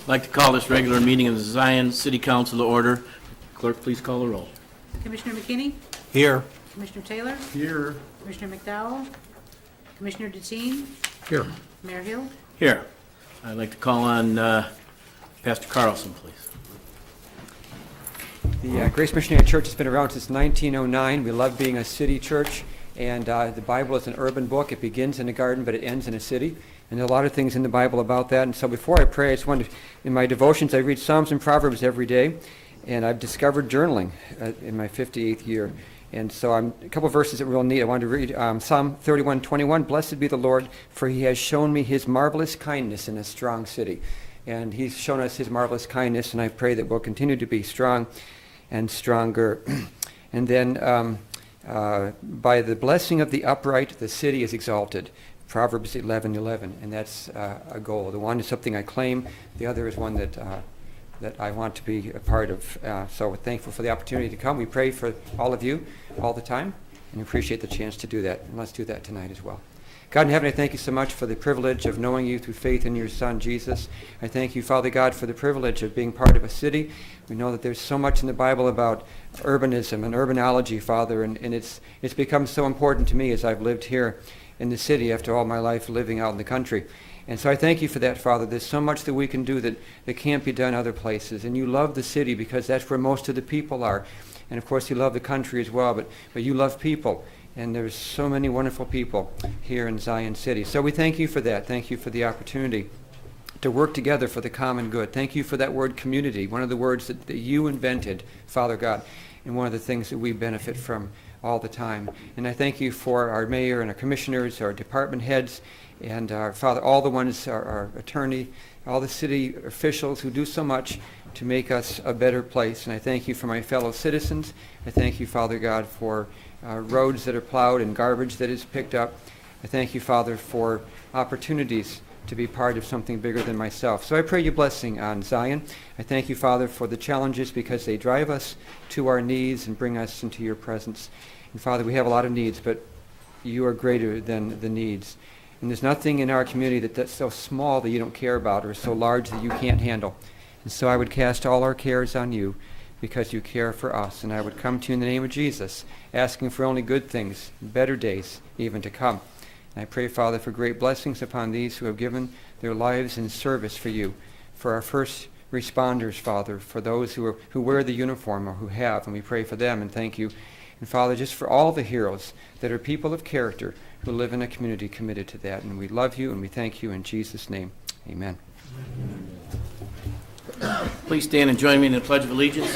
I'd like to call this regular meeting of the Zion City Council to order. Clerk, please call the roll. Commissioner McKinney? Here. Commissioner Taylor? Here. Commissioner McDowell? Commissioner Deteen? Here. Mayor Hill? Here. I'd like to call on Pastor Carlson, please. The Grace Missionary Church has been around since 1909. We love being a city church, and the Bible is an urban book. It begins in a garden, but it ends in a city. And there are a lot of things in the Bible about that. And so before I pray, I just wanted, in my devotions, I read Psalms and Proverbs every day, and I've discovered journaling in my 58th year. And so a couple of verses that are real neat. I wanted to read Psalm 31:21. Blessed be the Lord, for he has shown me his marvelous kindness in a strong city. And he's shown us his marvelous kindness, and I pray that we'll continue to be strong and stronger. And then by the blessing of the upright, the city is exalted. Proverbs 11:11, and that's a goal. The one is something I claim. The other is one that I want to be a part of. So we're thankful for the opportunity to come. We pray for all of you all the time, and appreciate the chance to do that. And let's do that tonight as well. God in heaven, I thank you so much for the privilege of knowing you through faith in your Son, Jesus. I thank you, Father God, for the privilege of being part of a city. We know that there's so much in the Bible about urbanism and urbanology, Father, and it's become so important to me as I've lived here in the city after all my life living out in the country. And so I thank you for that, Father. There's so much that we can do that can't be done other places. And you love the city because that's where most of the people are. And of course you love the country as well, but you love people. And there's so many wonderful people here in Zion City. So we thank you for that. Thank you for the opportunity to work together for the common good. Thank you for that word community, one of the words that you invented, Father God, and one of the things that we benefit from all the time. And I thank you for our mayor and our commissioners, our department heads, and our Father, all the ones, our attorney, all the city officials who do so much to make us a better place. And I thank you for my fellow citizens. I thank you, Father God, for roads that are plowed and garbage that is picked up. I thank you, Father, for opportunities to be part of something bigger than myself. So I pray your blessing on Zion. I thank you, Father, for the challenges because they drive us to our knees and bring us into your presence. And Father, we have a lot of needs, but you are greater than the needs. And there's nothing in our community that's so small that you don't care about or so large that you can't handle. And so I would cast all our cares on you because you care for us. And I would come to you in the name of Jesus, asking for only good things, better days even to come. And I pray, Father, for great blessings upon these who have given their lives in service for you, for our first responders, Father, for those who wear the uniform or who have, and we pray for them and thank you. And Father, just for all the heroes that are people of character who live in a community committed to that. And we love you and we thank you in Jesus' name. Amen. Please stand and join me in the Pledge of Allegiance.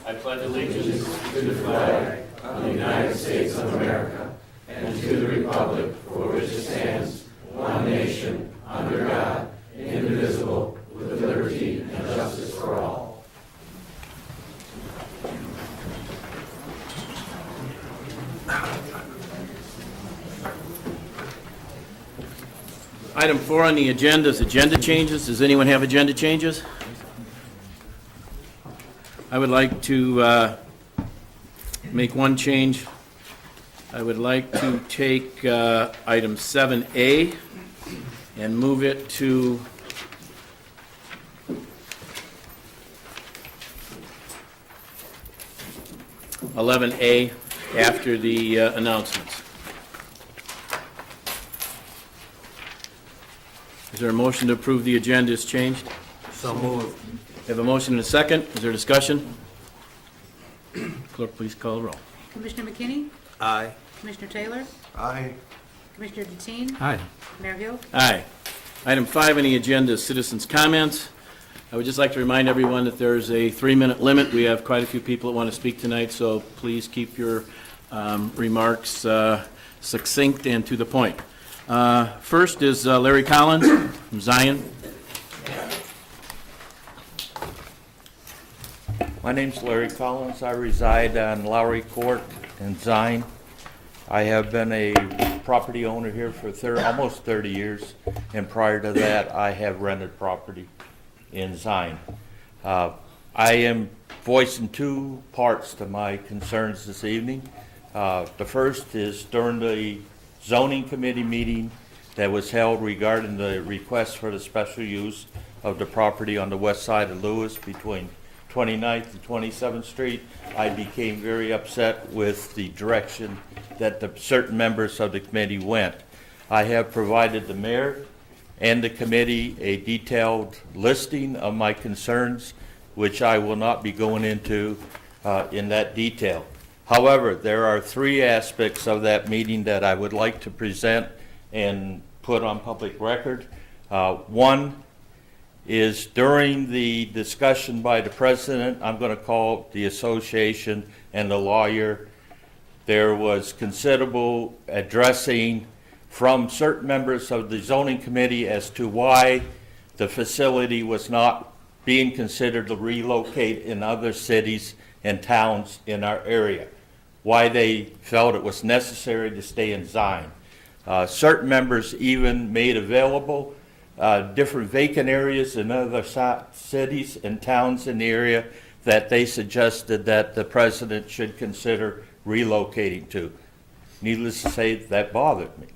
I pledge allegiance to the flag of the United States of America and to the republic for which it stands, one nation, under God, indivisible, with liberty and justice for all. Item 4 on the agenda is agenda changes. Does anyone have agenda changes? I would like to make one change. I would like to take item 7A and move it to (11A) after the announcements. Is there a motion to approve the agenda as changed? So moved. We have a motion and a second. Is there discussion? Clerk, please call the roll. Commissioner McKinney? Aye. Commissioner Taylor? Aye. Commissioner Deteen? Aye. Mayor Hill? Aye. Item 5 on the agenda is citizens' comments. I would just like to remind everyone that there's a 3-minute limit. We have quite a few people that want to speak tonight, so please keep your remarks succinct and to the point. First is Larry Collins from Zion. My name's Larry Collins. I reside on Lowry Court in Zion. I have been a property owner here for almost 30 years, and prior to that, I have rented property in Zion. I am voicing two parts to my concerns this evening. The first is during the zoning committee meeting, that was held regarding the request for the special use of the property on the west side of Lewis between 29th and 27th Street, I became very upset with the direction that the certain members of the committee went. I have provided the mayor and the committee a detailed listing of my concerns, which I will not be going into in that detail. However, there are three aspects of that meeting that I would like to present and put on public record. One is during the discussion by the president, I'm going to call the association and the lawyer, there was considerable addressing from certain members of the zoning committee as to why the facility was not being considered to relocate in other cities and towns in our area, why they felt it was necessary to stay in Zion. Certain members even made available different vacant areas in other cities and towns in the area that they suggested that the president should consider relocating to. Needless to say, that bothered me.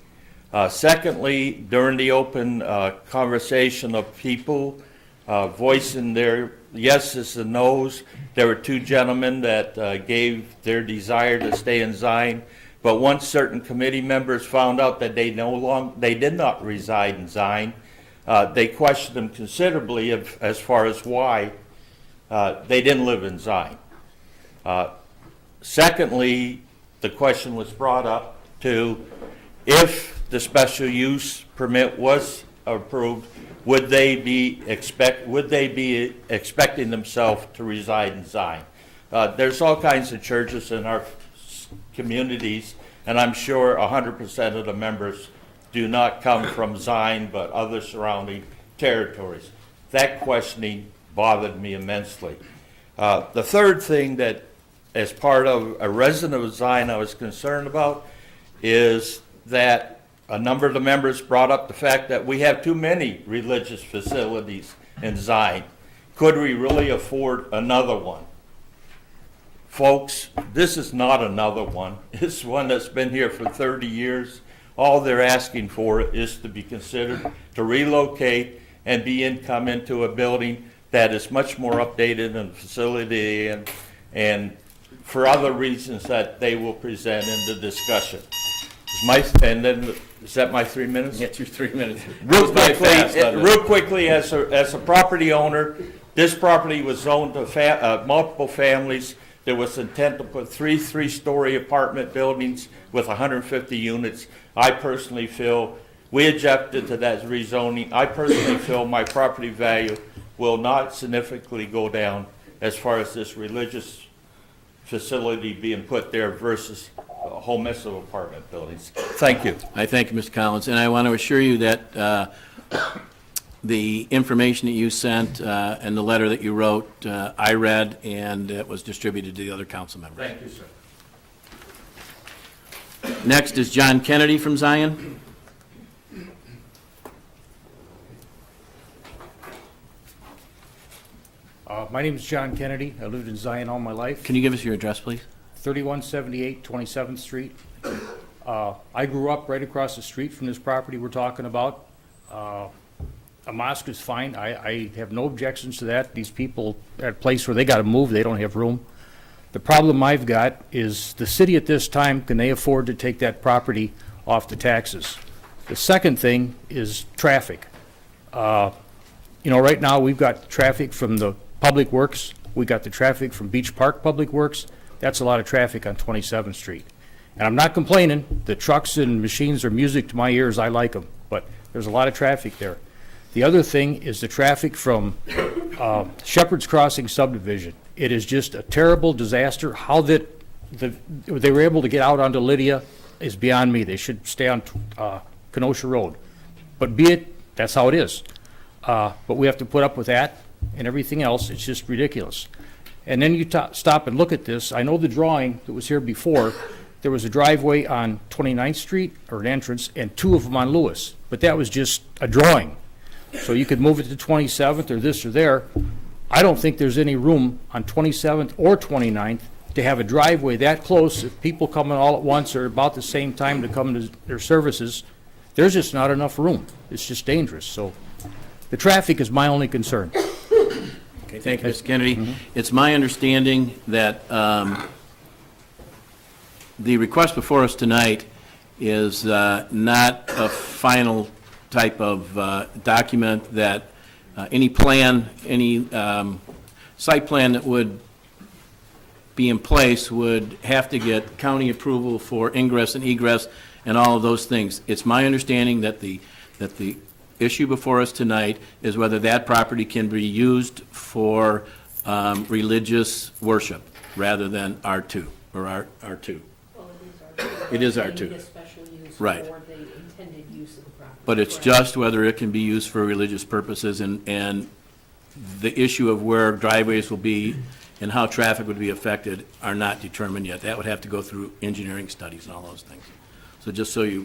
Secondly, during the open conversation of people voicing their yeses and nos, there were two gentlemen that gave their desire to stay in Zion. But once certain committee members found out that they did not reside in Zion, they questioned them considerably as far as why they didn't live in Zion. Secondly, the question was brought up to if the special use permit was approved, would they be expecting themselves to reside in Zion? There's all kinds of churches in our communities, and I'm sure 100% of the members do not come from Zion, but other surrounding territories. That questioning bothered me immensely. The third thing that, as part of a resident of Zion, I was concerned about is that a number of the members brought up the fact that we have too many religious facilities in Zion. Could we really afford another one? Folks, this is not another one. It's one that's been here for 30 years. All they're asking for is to be considered to relocate and come into a building that is much more updated in facility and for other reasons that they will present in the discussion. Is that my 3 minutes? Get your 3 minutes. Real quickly, as a property owner, this property was zoned to multiple families. There was intent to put three-story apartment buildings with 150 units. I personally feel, we objected to that rezoning. I personally feel my property value will not significantly go down as far as this religious facility being put there versus a whole mess of apartment buildings. Thank you. I thank you, Mr. Collins, and I want to assure you that the information that you sent and the letter that you wrote, I read, and it was distributed to the other council members. Thank you, sir. Next is John Kennedy from Zion. My name is John Kennedy. I lived in Zion all my life. Can you give us your address, please? 3178 27th Street. I grew up right across the street from this property we're talking about. A mosque is fine. I have no objections to that. These people at a place where they got to move, they don't have room. The problem I've got is the city at this time, can they afford to take that property off the taxes? The second thing is traffic. Right now we've got traffic from the Public Works. We got the traffic from Beach Park Public Works. That's a lot of traffic on 27th Street. And I'm not complaining. The trucks and machines are music to my ears. I like them. But there's a lot of traffic there. The other thing is the traffic from Shepherd's Crossing subdivision. It is just a terrible disaster. How they were able to get out onto Lydia is beyond me. They should stay on Kenosha Road. But be it, that's how it is. But we have to put up with that and everything else. It's just ridiculous. And then you stop and look at this. I know the drawing that was here before, there was a driveway on 29th Street, or an entrance, and two of them on Lewis. But that was just a drawing. So you could move it to 27th or this or there. I don't think there's any room on 27th or 29th to have a driveway that close if people coming all at once or about the same time to come to their services. there's just not enough room. It's just dangerous. So the traffic is my only concern. Okay, thank you, Mr. Kennedy. It's my understanding that the request before us tonight is not a final type of document that any plan, any site plan that would be in place would have to get county approval for ingress and egress and all of those things. It's my understanding that the issue before us tonight is whether that property can be used for religious worship rather than R2, or R2. Well, it is R2. It is They R2. need a special use Right. for the intended use of the property. But it's Correct. just whether it can be used for religious purposes, and the issue of where driveways will be and how traffic would be affected are not determined yet. That would have to go through engineering studies and all those things. So just so you,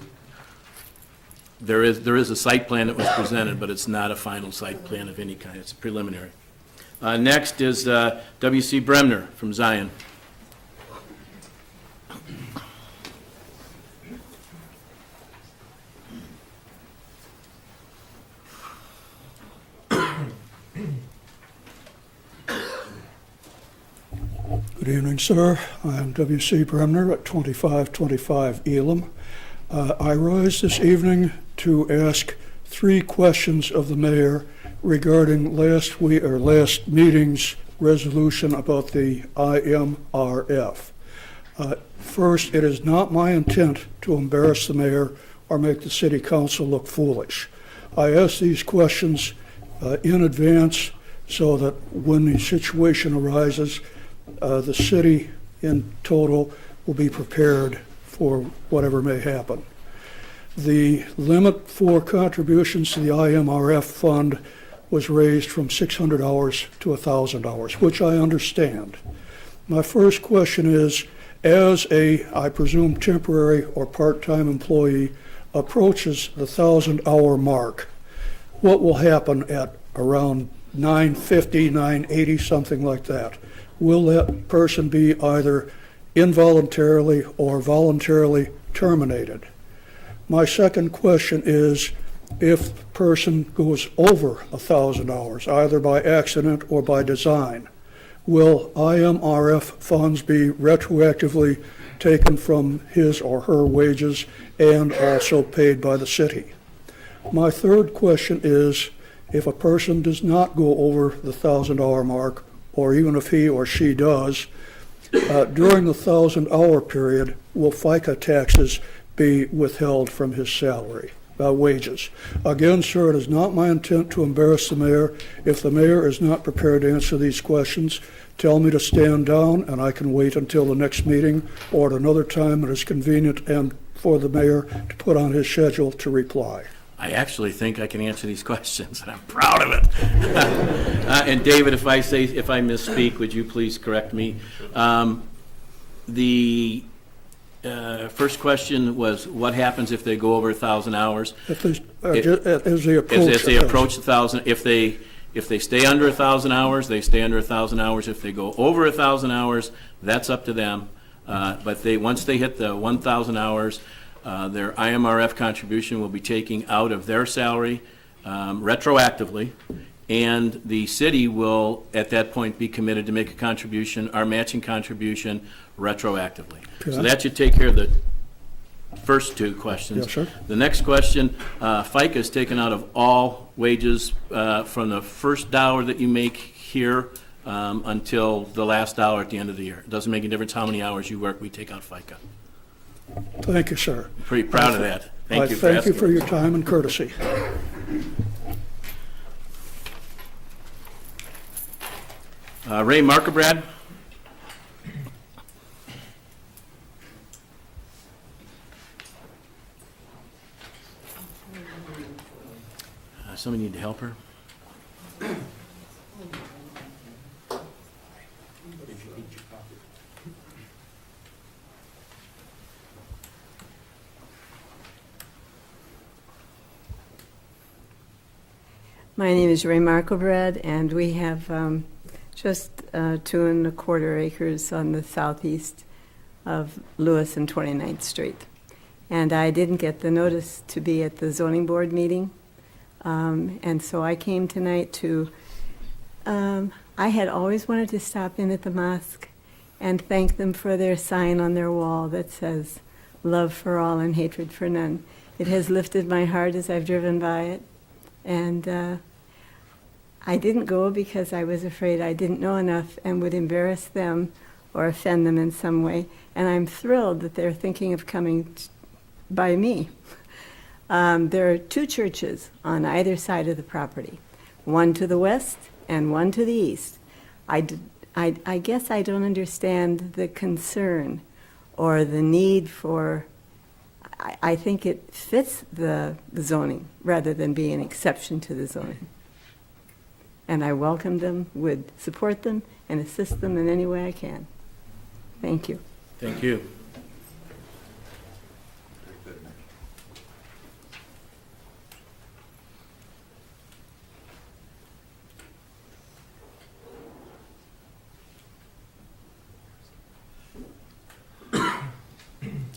there is a site plan that was presented, but it's not a final site plan of any kind. It's preliminary. Next is W.C. Bremner from Zion. Good evening, sir. I'm W.C. Bremner at 2525 Elam. I rise this evening to ask 3 questions of the mayor regarding last meeting's resolution about the IMRF. First, it is not my intent to embarrass the mayor or make the city council look foolish. I ask these questions in advance so that when the situation arises, the city in total will be prepared for whatever may happen. The limit for contributions to the IMRF fund was raised from $600 to $1,000, which I understand. My first question is, as a, I presume, temporary or part-time employee approaches the 1,000-hour mark, what will happen at around 950, 980, something like that? Will that person be either involuntarily or voluntarily terminated? My second question is, if the person goes over 1,000 hours, either by accident or by design, will IMRF funds be retroactively taken from his or her wages and also paid by the city? My third question is, if a person does not go over the 1,000-hour mark, or even if he or she does, during the 1,000-hour period, will FICA taxes be withheld from his salary, wages? Again, sir, it is not my intent to embarrass the mayor. If the mayor is not prepared to answer these questions, tell me to stand down, and I can wait until the next meeting or at another time that is convenient and for the mayor to put on his schedule to reply. I actually think I can answer these questions, and I'm proud of it. And David, if I misspeak, would you please correct me? The first question was, what happens if they go over 1,000 hours? If they, as they approach, If they approach 1,000, if they stay under 1,000 hours, they stay under 1,000 hours. If they go over 1,000 hours, that's up to them. But once they hit the 1,000 hours, their IMRF contribution will be taken out of their salary retroactively, and the city will, at that point, be committed to make a contribution, our matching contribution, retroactively. So that should take care of the first 2 questions. Yes, sir. The next question, FICA is taken out of all wages from the first dollar that you make here until the last dollar at the end of the year. It doesn't make a difference how many hours you work, we take out FICA. Thank you, sir. Pretty proud of that. Thank you for Thank you asking. for your time and courtesy. Ray Markabrad? Somebody need to help her? My name is Ray Markobrad, and we have just 2¼ acres on the southeast of Lewis and 29th Street. and I didn't get the notice to be at the zoning board meeting. And so I came tonight to, I had always wanted to stop in at the mosque and thank them for their sign on their wall that says, "Love for all and hatred for none." It has lifted my heart as I've driven by it. And I didn't go because I was afraid I didn't know enough and would embarrass them or offend them in some way. And I'm thrilled that they're thinking of coming by me. There are two churches on either side of the property, one to the west and one to the east. I guess I don't understand the concern or the need for, I think it fits the zoning rather than be an exception to the zoning. And I welcome them, would support them, and assist them in any way I can. Thank you. Thank you.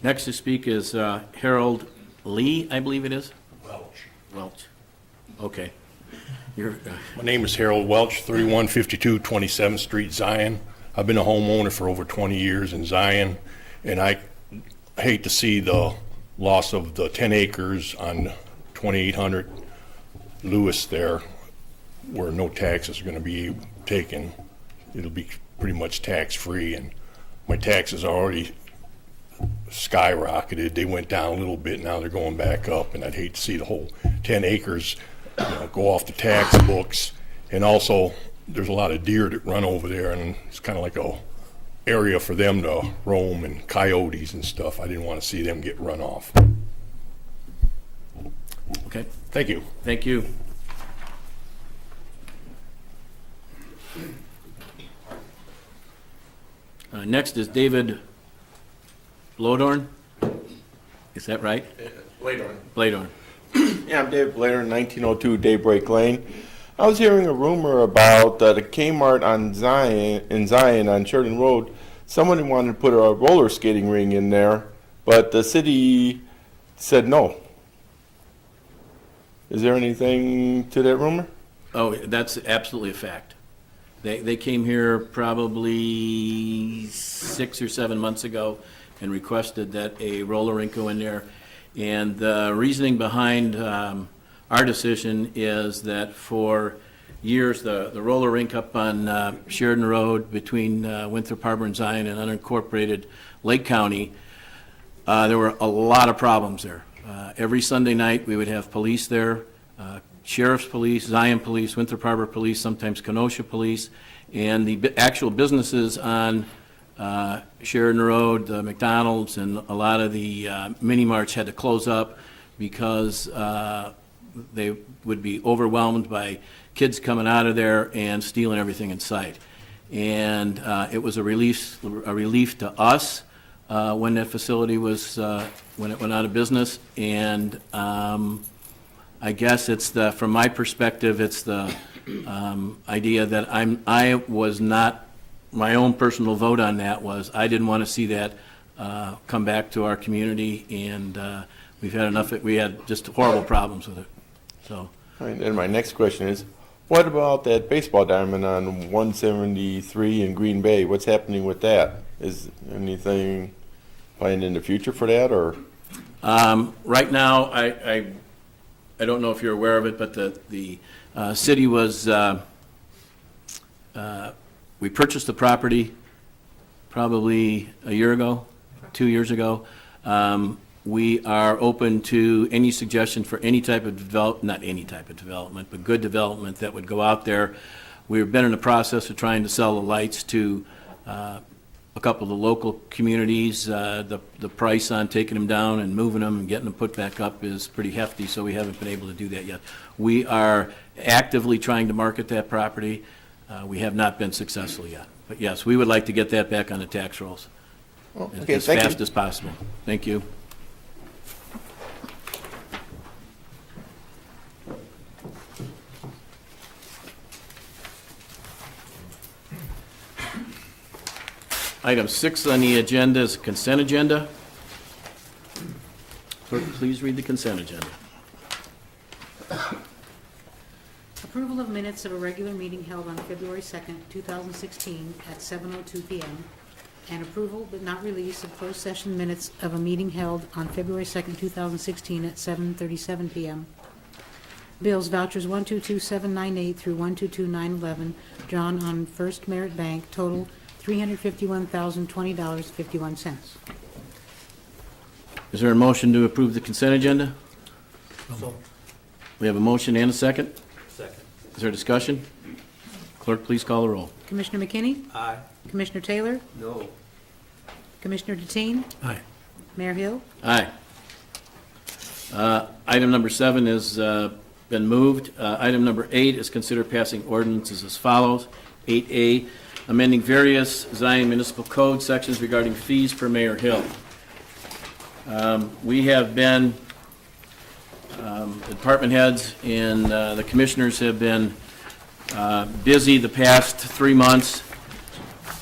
Next to speak is Harold Lee, I believe it is? Welch. Okay. You're, My name is Harold Welch, 3152 27th Street, Zion. I've been a homeowner for over 20 years in Zion, and I hate to see the loss of the 10 acres on 2800 Lewis there, where no taxes are going to be taken. It'll be pretty much tax-free, and my taxes are already skyrocketed. They went down a little bit, now they're going back up, and I'd hate to see the whole 10 acres go off the tax books. And also, there's a lot of deer that run over there, and it's kind of like a area for them to roam, and coyotes and stuff. I didn't want to see them get run off. okay, Thank you. thank you. Next is David Blodorn. Is that right? Later. Bladorn. Yeah, I'm Dave Blair, 1902 Daybreak Lane. I was hearing a rumor about the Kmart on Zion on Sheridan Road. Somebody wanted to put a roller skating ring in there, but the city said no. Is there anything to that rumor? Oh, that's absolutely a fact. They came here probably 6 or 7 months ago and requested that a roller rink go in there. And the reasoning behind our decision is that for years, the roller rink up on Sheridan Road between Winthrop Harbor and Zion and unincorporated Lake County, there were a lot of problems there. Every Sunday night, we would have police there, Sheriff's Police, Zion Police, Winthrop Harbor Police, sometimes Kenosha Police, and the actual businesses on Sheridan Road, the McDonald's, and a lot of the mini marts had to close up because they would be overwhelmed by kids coming out of there and stealing everything in sight. And it was a relief to us when that facility was when it went out of business. And I guess it's the, from my perspective, it's the idea that I was not, my own personal vote on that was I didn't want to see that come back to our community, and we've had enough, we had just horrible problems with it, so. All right, and my next question is, what about that baseball diamond on 173 in Green Bay? What's happening with that? Is anything planned in the future for that, or? Right now, I don't know if you're aware of it, but the city was, we purchased the property probably a year ago, 2 years ago. We are open to any suggestion for any type of not any type of development, but good development that would go out there. We've been in the process of trying to sell the lights to a couple of the local communities. The price on taking them down and moving them and getting them put back up is pretty hefty, so we haven't been able to do that yet. We are actively trying to market that property. We have not been successful yet. But yes, we would like to get that back on the tax rolls Okay, as thank you. fast as possible. Thank you. Item 6 on the agenda is consent agenda. Clerk, please read the consent agenda. Approval of minutes of a regular meeting held on February 2nd, 2016 at 7:02 PM. And approval but not release of closed session minutes of a meeting held on February 2nd, 2016 at 7:37 PM. Bills, vouchers 122798 through 122911, drawn on First Merit Bank, total $351,020.51. Is there a motion to approve the consent agenda? We have a motion and a second? Second. Is there discussion? Clerk, please call the roll. Commissioner McKinney? Aye. Commissioner Taylor? No. Commissioner Deteen? Aye. Mayor Hill? Aye. Item number 7 has been moved. Item number 8 is consider passing ordinances as follows. 8A, amending various Zion Municipal Code sections regarding fees per Mayor Hill. We have been, the department heads and the commissioners have been busy the past 3 months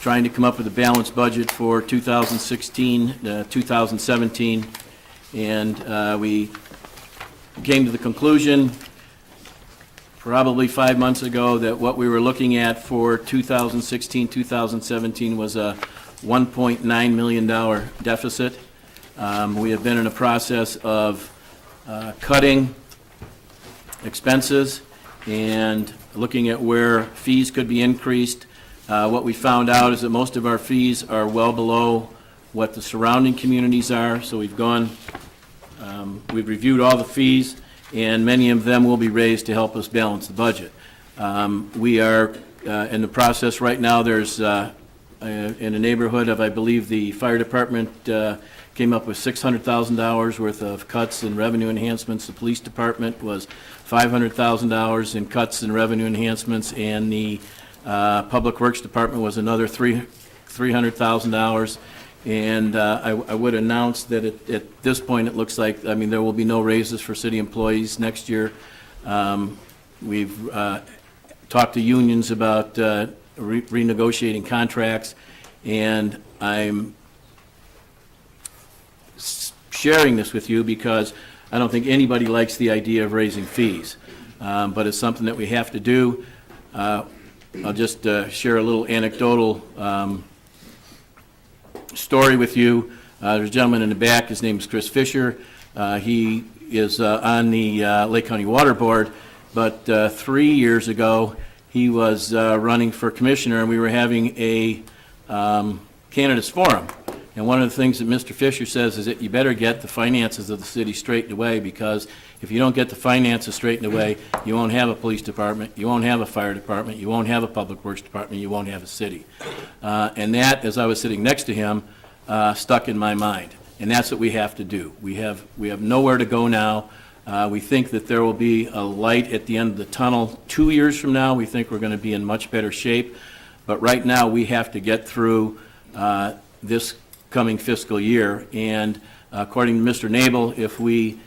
trying to come up with a balanced budget for 2016, 2017, and we came to the conclusion probably 5 months ago that what we were looking at for 2016, 2017 was a $1.9 million deficit. We have been in a process of cutting expenses and looking at where fees could be increased. What we found out is that most of our fees are well below what the surrounding communities are, so we've we've reviewed all the fees, and many of them will be raised to help us balance the budget. We are in the process right now. There's in a neighborhood of, I believe, the fire department came up with $600,000 worth of cuts in revenue enhancements. The police department was $500,000 in cuts in revenue enhancements, and the Public Works Department was another $300,000. And I would announce that at this point, it looks like, there will be no raises for city employees next year. We've talked to unions about renegotiating contracts, and I'm sharing this with you because I don't think anybody likes the idea of raising fees, but it's something that we have to do. I'll just share a little anecdotal story with you. There's a gentleman in the back. His name is Chris Fisher. He is on the Lake County Water Board, but 3 years ago he was running for commissioner, and we were having a candidates forum. And one of the things that Mr. Fisher says is that you better get the finances of the city straightened away, because if you don't get the finances straightened away, you won't have a police department, you won't have a fire department, you won't have a public works department, you won't have a city. And that, as I was sitting next to him, stuck in my mind. And that's what we have to do. We have nowhere to go now. We think that there will be a light at the end of the tunnel. 2 years from now, we think we're going to be in much better shape. But right now, we have to get through this coming fiscal year. And according to Mr. Nabel, if we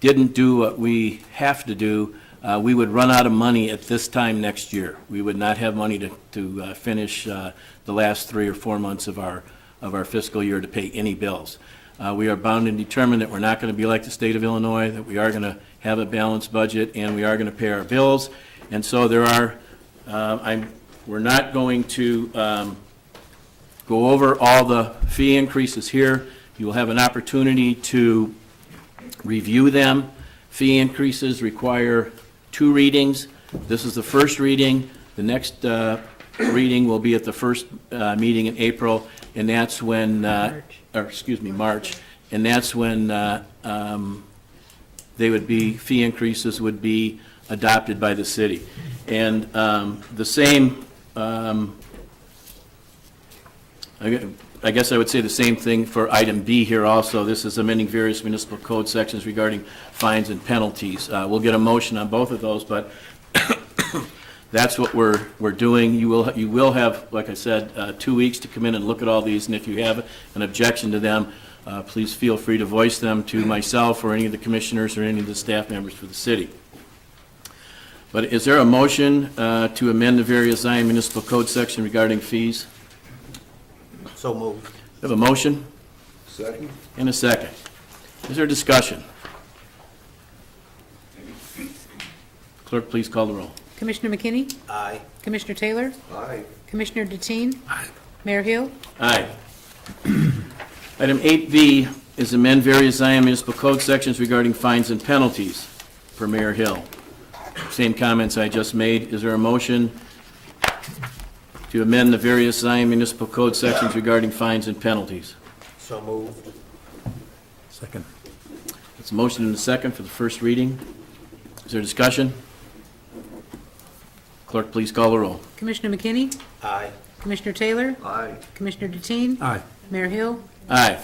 didn't do what we have to do, we would run out of money at this time next year. We would not have money to finish the last 3 or 4 months of our fiscal year to pay any bills. We are bound and determined that we're not going to be like the state of Illinois, that we are going to have a balanced budget, and we are going to pay our bills. And so there are, we're not going to go over all the fee increases here. You will have an opportunity to review them. Fee increases require 2 readings. This is the first reading. The next reading will be at the first meeting in April, and that's when, March, and that's when fee increases would be adopted by the city. And the same, I guess I would say the same thing for item B here also. This is amending various municipal code sections regarding fines and penalties. We'll get a motion on both of those, but that's what we're doing. You will have, like I said, 2 weeks to come in and look at all these, and if you have an objection to them, please feel free to voice them to myself or any of the commissioners or any of the staff members for the city. But is there a motion to amend the various Zion Municipal Code section regarding fees? So moved. We have a motion Second. and a second. Is there discussion? Clerk, please call the roll. Commissioner McKinney? Aye. Commissioner Taylor? Aye. Commissioner Deteen? Aye. Mayor Hill? Aye. Item 8V is amend various Zion Municipal Code sections regarding fines and penalties for Mayor Hill. Same comments I just made. Is there a motion to amend the various Zion Municipal Code sections regarding fines and penalties? So moved. Second. It's a motion and a second for the first reading. Is there discussion? Clerk, please call the roll. Commissioner McKinney? Aye. Commissioner Taylor? Aye. Commissioner Deteen? Aye. Mayor Hill? Aye.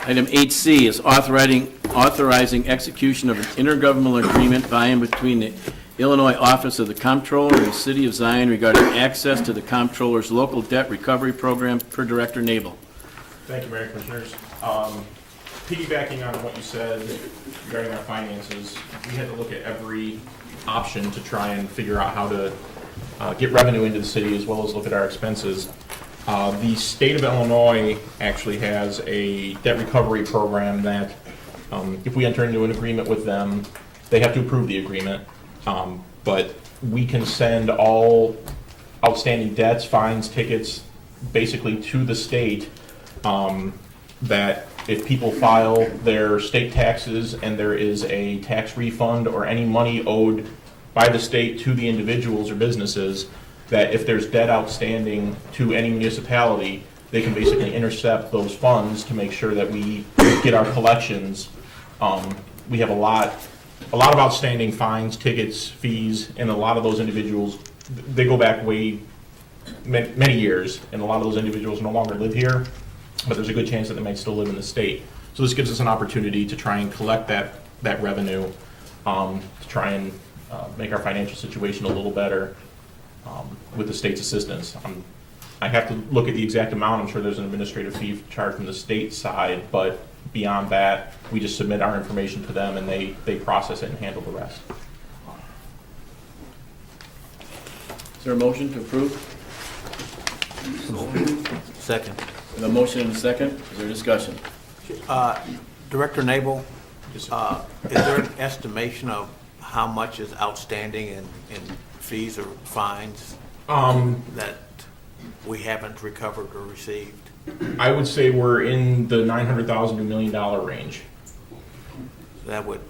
Item 8C is authorizing execution of an intergovernmental agreement by and between the Illinois Office of the Comptroller and the City of Zion regarding access to the Comptroller's local debt recovery program per Director Nabel. Thank you, Mayor and Commissioners. Piggybacking on what you said regarding our finances, we had to look at every option to try and figure out how to get revenue into the city as well as look at our expenses. The state of Illinois actually has a debt recovery program that if we enter into an agreement with them, they have to approve the agreement. But we can send all outstanding debts, fines, tickets, basically to the state, that if people file their state taxes and there is a tax refund or any money owed by the state to the individuals or businesses, that if there's debt outstanding to any municipality, they can basically intercept those funds to make sure that we get our collections. We have a lot of outstanding fines, tickets, fees, and a lot of those individuals, they go back way many years, and a lot of those individuals no longer live here, but there's a good chance that they might still live in the state. So this gives us an opportunity to try and collect that revenue, to try and make our financial situation a little better with the state's assistance. I have to look at the exact amount. I'm sure there's an administrative fee charged from the state side, but beyond that, we just submit our information to them and they process it and handle the rest. Is there a motion to approve? Second. We have a motion and a second. Is there discussion? Director Nabel, is there an estimation of how much is outstanding in fees or fines that we haven't recovered or received? I would say we're in the $900,000 to $1 million range. That would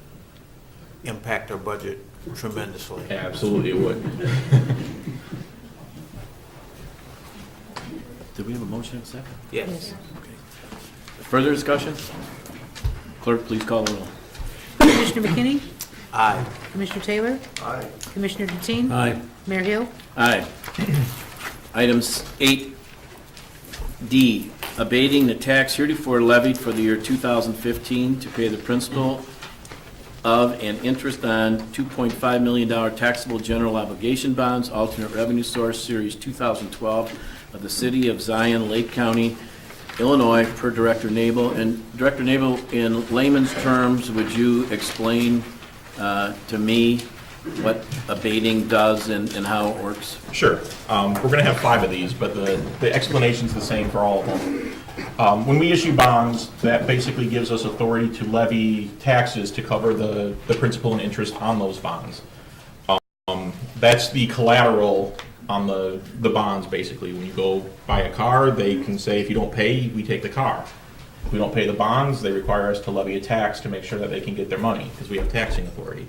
impact our budget tremendously. Absolutely, it would. Did we have a motion and a second? Yes. Further discussion? Clerk, please call the roll. Commissioner McKinney? Aye. Commissioner Taylor? Aye. Commissioner Deteen? Aye. Mayor Hill? Aye. Items 8D, abating the tax heretofore levied for the year 2015 to pay the principal of and interest on $2.5 million taxable general obligation bonds, alternate revenue source, Series 2012 of the City of Zion, Lake County, Illinois, per Director Nabel. And Director Nabel, in layman's terms, would you explain to me what abating does and how it works? Sure. We're going to have 5 of these, but the explanation's the same for all of them. When we issue bonds, that basically gives us authority to levy taxes to cover the principal and interest on those bonds. That's the collateral on the bonds, basically. When you go buy a car, they can say, if you don't pay, we take the car. If we don't pay the bonds, they require us to levy a tax to make sure that they can get their money, because we have taxing authority.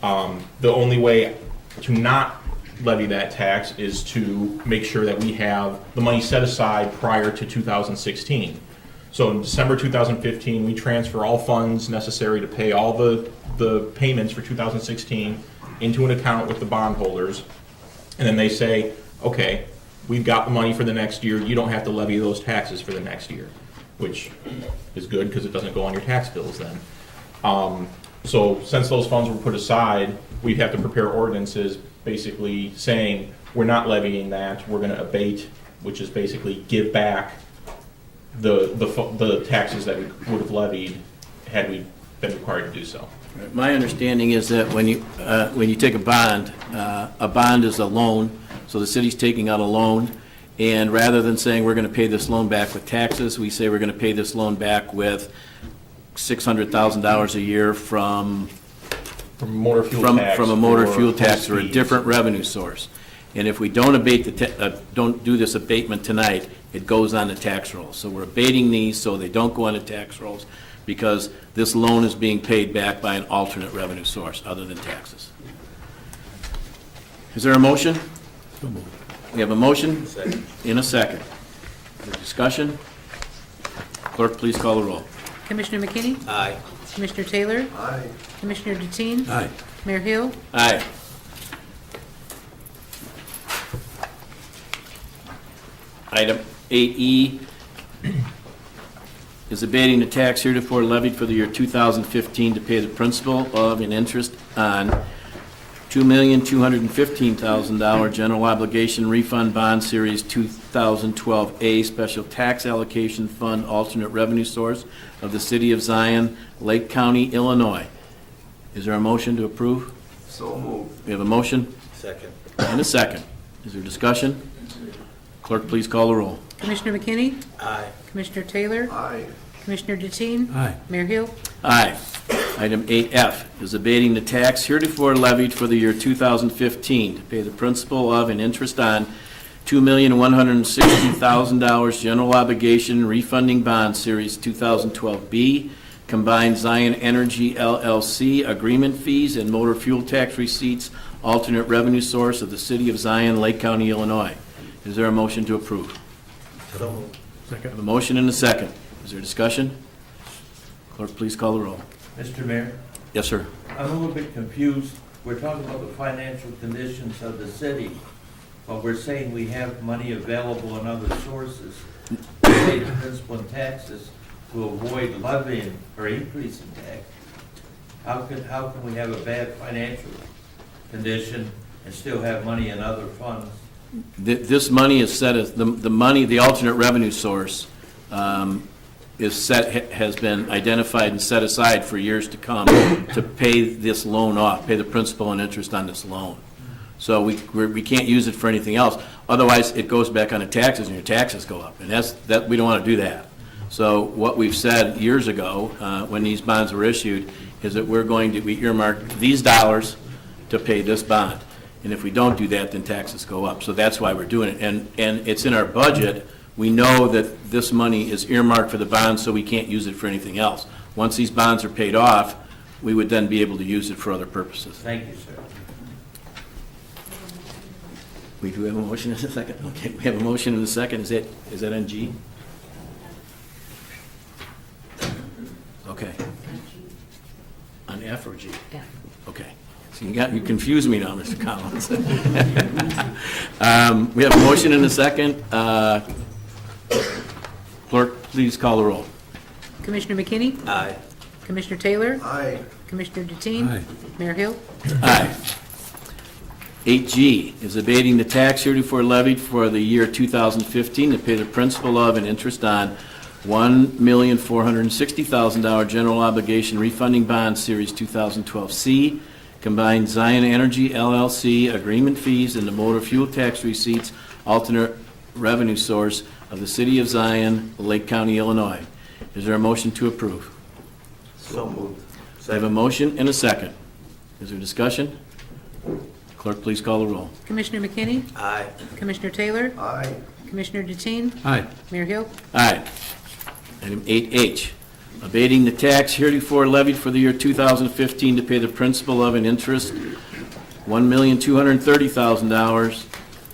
The only way to not levy that tax is to make sure that we have the money set aside prior to 2016. So in December 2015, we transfer all funds necessary to pay all the payments for 2016 into an account with the bondholders. And then they say, okay, we've got the money for the next year. You don't have to levy those taxes for the next year, which is good because it doesn't go on your tax bills then. So since those funds were put aside, we have to prepare ordinances basically saying we're not levying that, we're going to abate, which is basically give back the taxes that we would have levied had we been required to do so. My understanding is that when you take a bond is a loan, so the city's taking out a loan, and rather than saying we're going to pay this loan back with taxes, we say we're going to pay this loan back with $600,000 a year from From motor fuel from tax. a motor or fuel tax or a fees. different revenue source. And if we don't don't do this abatement tonight, it goes on the tax roll. So we're abating these so they don't go on the tax rolls, because this loan is being paid back by an alternate revenue source other than taxes. Is there a motion? We have a motion in a second. For discussion? Clerk, please call the roll. Commissioner McKinney? Aye. Commissioner Taylor? Aye. Commissioner Deteen? Aye. Mayor Hill? Aye. Item 8E is abating the tax heretofore levied for the year 2015 to pay the principal of and interest on $2,215,000 general obligation refund bond series 2012A special tax allocation fund alternate revenue source of the city of Zion, Lake County, Illinois. Is there a motion to approve? So moved. We have a motion Second. and a second. Is there discussion? Clerk, please call the roll. Commissioner McKinney? Aye. Commissioner Taylor? Aye. Commissioner Deteen? Aye. Mayor Hill? Aye. Item 8F is abating the tax heretofore levied for the year 2015 to pay the principal of and interest on $2,160,000 general obligation refunding bond series 2012B, combined Zion Energy LLC agreement fees and motor fuel tax receipts alternate revenue source of the city of Zion, Lake County, Illinois. Is there a motion to approve? So moved. I have a motion and a second. Is there discussion? Clerk, please call the roll. Mr. Mayor, Yes, sir. I'm a little bit confused. We're talking about the financial conditions of the city, but we're saying we have money available in other sources to pay the principal and taxes to avoid levying or increasing tax. How can we have a bad financial condition and still have money in other funds? This money is set as, the money, the alternate revenue source is set, has been identified and set aside for years to come to pay this loan off, pay the principal and interest on this loan. So we can't use it for anything else. Otherwise, it goes back on the taxes and your taxes go up. And we don't want to do that. So what we've said years ago, when these bonds were issued, is that we're going to earmark these dollars to pay this bond. And if we don't do that, then taxes go up. So that's why we're doing it. And it's in our budget. We know that this money is earmarked for the bonds, so we can't use it for anything else. Once these bonds are paid off, we would then be able to use it for other purposes. Thank you, sir. We do have a motion in a second? Okay, we have a motion in a second. Is that on G? Okay. On F or G? F. Okay. So you confused me now, Mr. Collins. We have a motion in a second. Clerk, please call the roll. Commissioner McKinney? Aye. Commissioner Taylor? Aye. Commissioner Deteen? Mayor Hill? Aye. 8G is abating the tax heretofore levied for the year 2015 to pay the principal of and interest on $1,460,000 general obligation refunding bond series 2012C, combined Zion Energy LLC agreement fees and the motor fuel tax receipts alternate revenue source of the city of Zion, Lake County, Illinois. Is there a motion to approve? So moved. I have a motion and a second. Is there discussion? Clerk, please call the roll. Commissioner McKinney? Aye. Commissioner Taylor? Aye. Commissioner Deteen? Aye. Mayor Hill? Aye. Item 8H, abating the tax heretofore levied for the year 2015 to pay the principal of and interest, $1,230,000,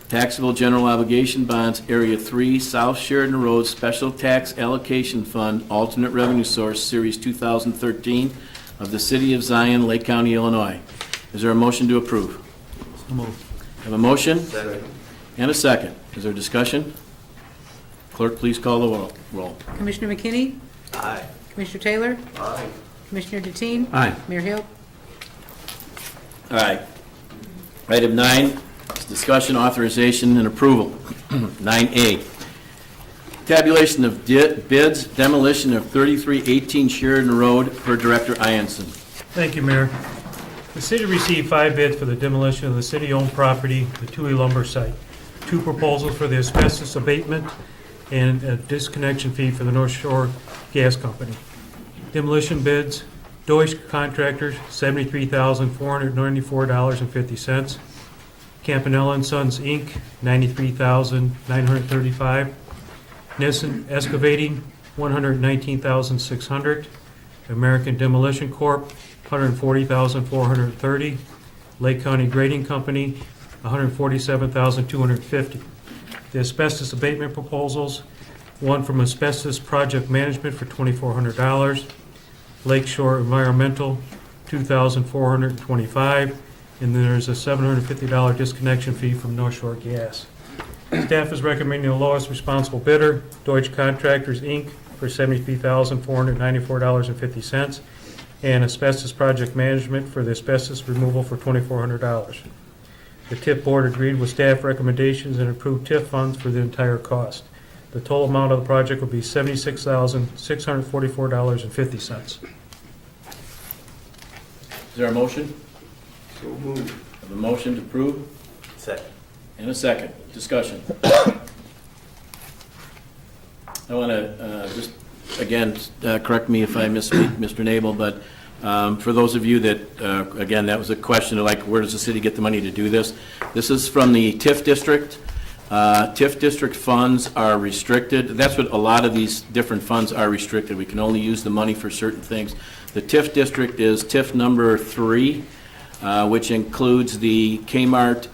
taxable general obligation bonds, Area 3, South Sheridan Road Special Tax Allocation Fund, alternate revenue source, Series 2013, of the City of Zion, Lake County, Illinois. Is there a motion to approve? Have a motion Second. and a second. Is there discussion? Clerk, please call the roll. Commissioner McKinney? Aye. Commissioner Taylor? Aye. Commissioner Deteen? Aye. Mayor Hill? Aye. Item 9 is discussion, authorization, and approval. 9A, tabulation of bids, demolition of 3318 Sheridan Road, per Director Ianson. Thank you, Mayor. The city received 5 bids for the demolition of the city-owned property, the Tui lumber site. 2 proposals for the asbestos abatement and a disconnection fee for the North Shore Gas Company. Demolition bids, Deutsch Contractors, $73,494.50. Campanella and Sons, Inc., $93,935. Nissen Excavating, $119,600. American Demolition Corp., $140,430. Lake County Grading Company, $147,250. The asbestos abatement proposals, one from Asbestos Project Management for $2,400. Lakeshore Environmental, $2,425. And then there's a $750 disconnection fee from North Shore Gas. Staff is recommending the lowest responsible bidder, Deutsch Contractors, Inc., for $73,494.50, and Asbestos Project Management for the asbestos removal for $2,400. The TIF board agreed with staff recommendations and approved TIF funds for the entire cost. The total amount of the project will be $76,644.50. Is there a motion? So moved. Have a motion to approve Second. and a second. Discussion. I want to just, again, correct me if I misspeak, Mr. Nabel, but for those of you that, again, that was a question of like, where does the city get the money to do this? This is from the TIF district. TIF district funds are restricted. That's what a lot of these different funds are restricted. We can only use the money for certain things. The TIF district is TIF number 3, which includes the Kmart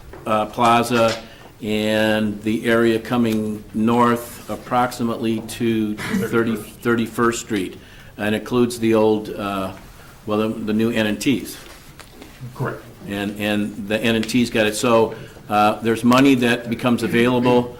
Plaza and the area coming north approximately to 31st Street, and includes the old, the new N&Ts. Correct. And the N&T's got it. So there's money that becomes available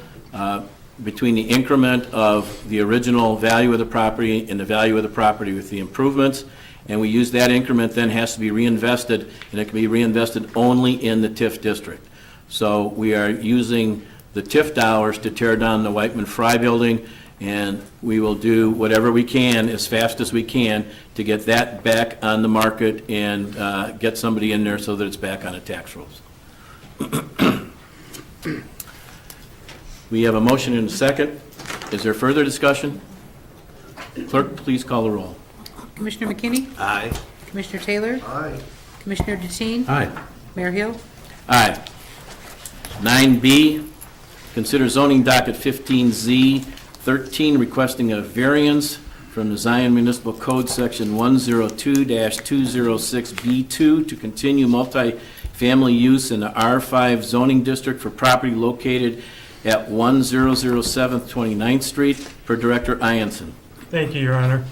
between the increment of the original value of the property and the value of the property with the improvements, and we use that increment, then has to be reinvested, and it can be reinvested only in the TIF district. So we are using the TIF dollars to tear down the Whiteman Fry building, and we will do whatever we can as fast as we can to get that back on the market and get somebody in there so that it's back on the tax rolls. We have a motion and a second. Is there further discussion? Clerk, please call the roll. Commissioner McKinney? Aye. Commissioner Taylor? Aye. Commissioner Deteen? Aye. Mayor Hill? Aye. 9B, consider zoning docket 15Z13 requesting a variance from the Zion Municipal Code Section 102-206B2 to continue multi-family use in the R5 zoning district for property located at 1007 29th Street, per Director Ianson. Thank you, Your Honor.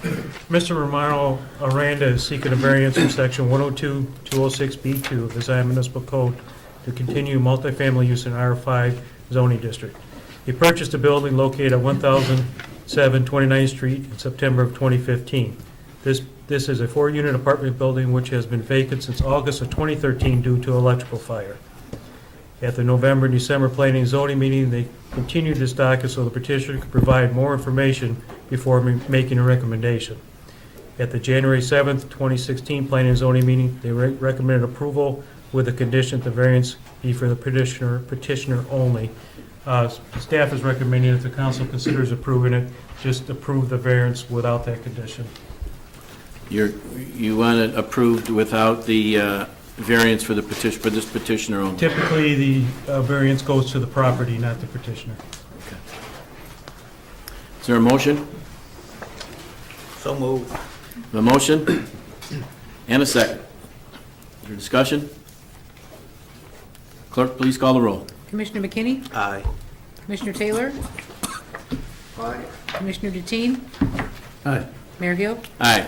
Mr. Romano Aranda is seeking a variance from Section 102-206B2 of the Zion Municipal Code to continue multifamily use in R5 zoning district. He purchased a building located at 1007 29th Street in September of 2015. This is a 4-unit apartment building which has been vacant since August of 2013 due to electrical fire. At the November and December planning and zoning meeting, they continued this docket so the petitioner could provide more information before making a recommendation. At the January 7th, 2016 planning and zoning meeting, they recommended approval with the condition that the variance be for the petitioner only. Staff is recommending if the council considers approving it, just approve the variance without that condition. You want it approved without the variance for the petition, for this petitioner only? Typically, the variance goes to the property, not the petitioner. Is there a motion? So moved. A motion and a second. Is there discussion? Clerk, please call the roll. Commissioner McKinney? Aye. Commissioner Taylor? Aye. Commissioner Deteen? Aye. Mayor Hill? Aye.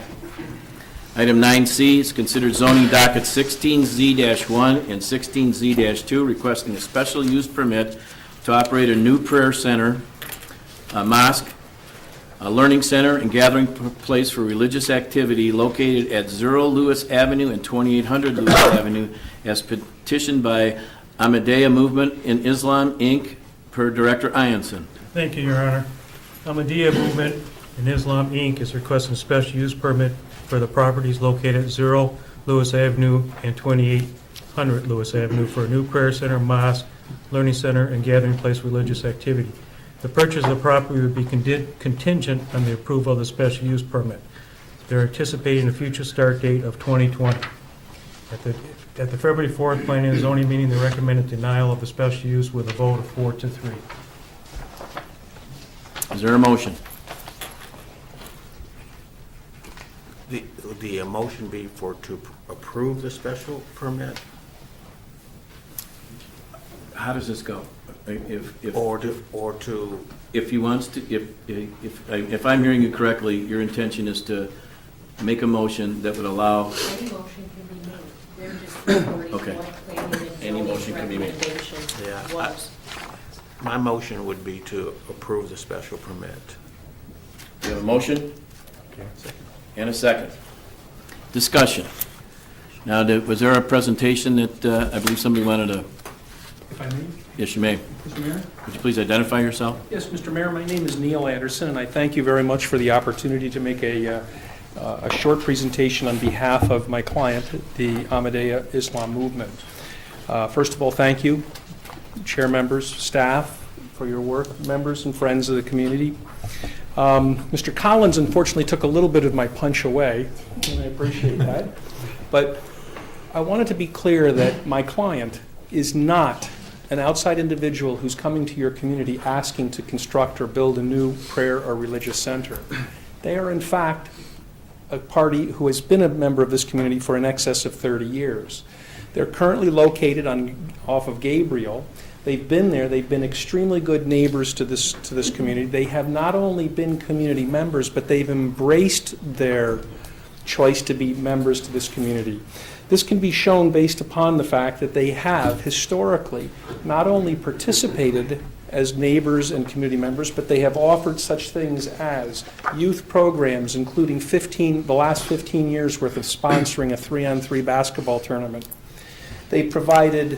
Item 9C is considered zoning docket 16Z-1 and 16Z-2, requesting a special use permit to operate a new prayer center, a mosque, a learning center, and gathering place for religious activity located at 0 Lewis Avenue and 2800 Lewis Avenue, as petitioned by Ahmadiyya Movement in Islam, Inc., per Director Ianson. Thank you, Your Honor. Ahmadiyya Movement in Islam, Inc. is requesting a special use permit for the properties located at 0 Lewis Avenue and 2800 Lewis Avenue for a new prayer center, mosque, learning center, and gathering place for religious activity. The purchase of the property would be contingent on the approval of the special use permit. They're anticipating a future start date of 2020. At the February 4th Planning and Zoning meeting, they recommended denial of the special use with a vote of 4-3. Is there a motion? The motion be to approve the special permit How does this go? If or to, if he wants to, if I'm hearing you correctly, your intention is to make a motion that would allow, Any motion can be made. They're just reporting Okay. what planning and Any zoning motion can be made. recommendation Yeah, was. my motion would be to approve the special permit. you have a motion? And a second. Discussion. Now, was there a presentation that I believe somebody wanted to? If I may, Yes, you may. Mr. Mayor? Would you please identify yourself? Yes, Mr. Mayor, my name is Neil Anderson, and I thank you very much for the opportunity to make a short presentation on behalf of my client, the Ahmadiyya Islam Movement. First of all, thank you, chair members, staff, for your work, members and friends of the community. Mr. Collins unfortunately took a little bit of my punch away, and I appreciate that. But I wanted to be clear that my client is not an outside individual who's coming to your community asking to construct or build a new prayer or religious center. They are, in fact, a party who has been a member of this community for in excess of 30 years. They're currently located off of Gabriel. They've been there. They've been extremely good neighbors to this community. They have not only been community members, but they've embraced their choice to be members to this community. This can be shown based upon the fact that they have historically not only participated as neighbors and community members, but they have offered such things as youth programs, including the last 15 years worth of sponsoring a 3-on-3 basketball tournament. They provided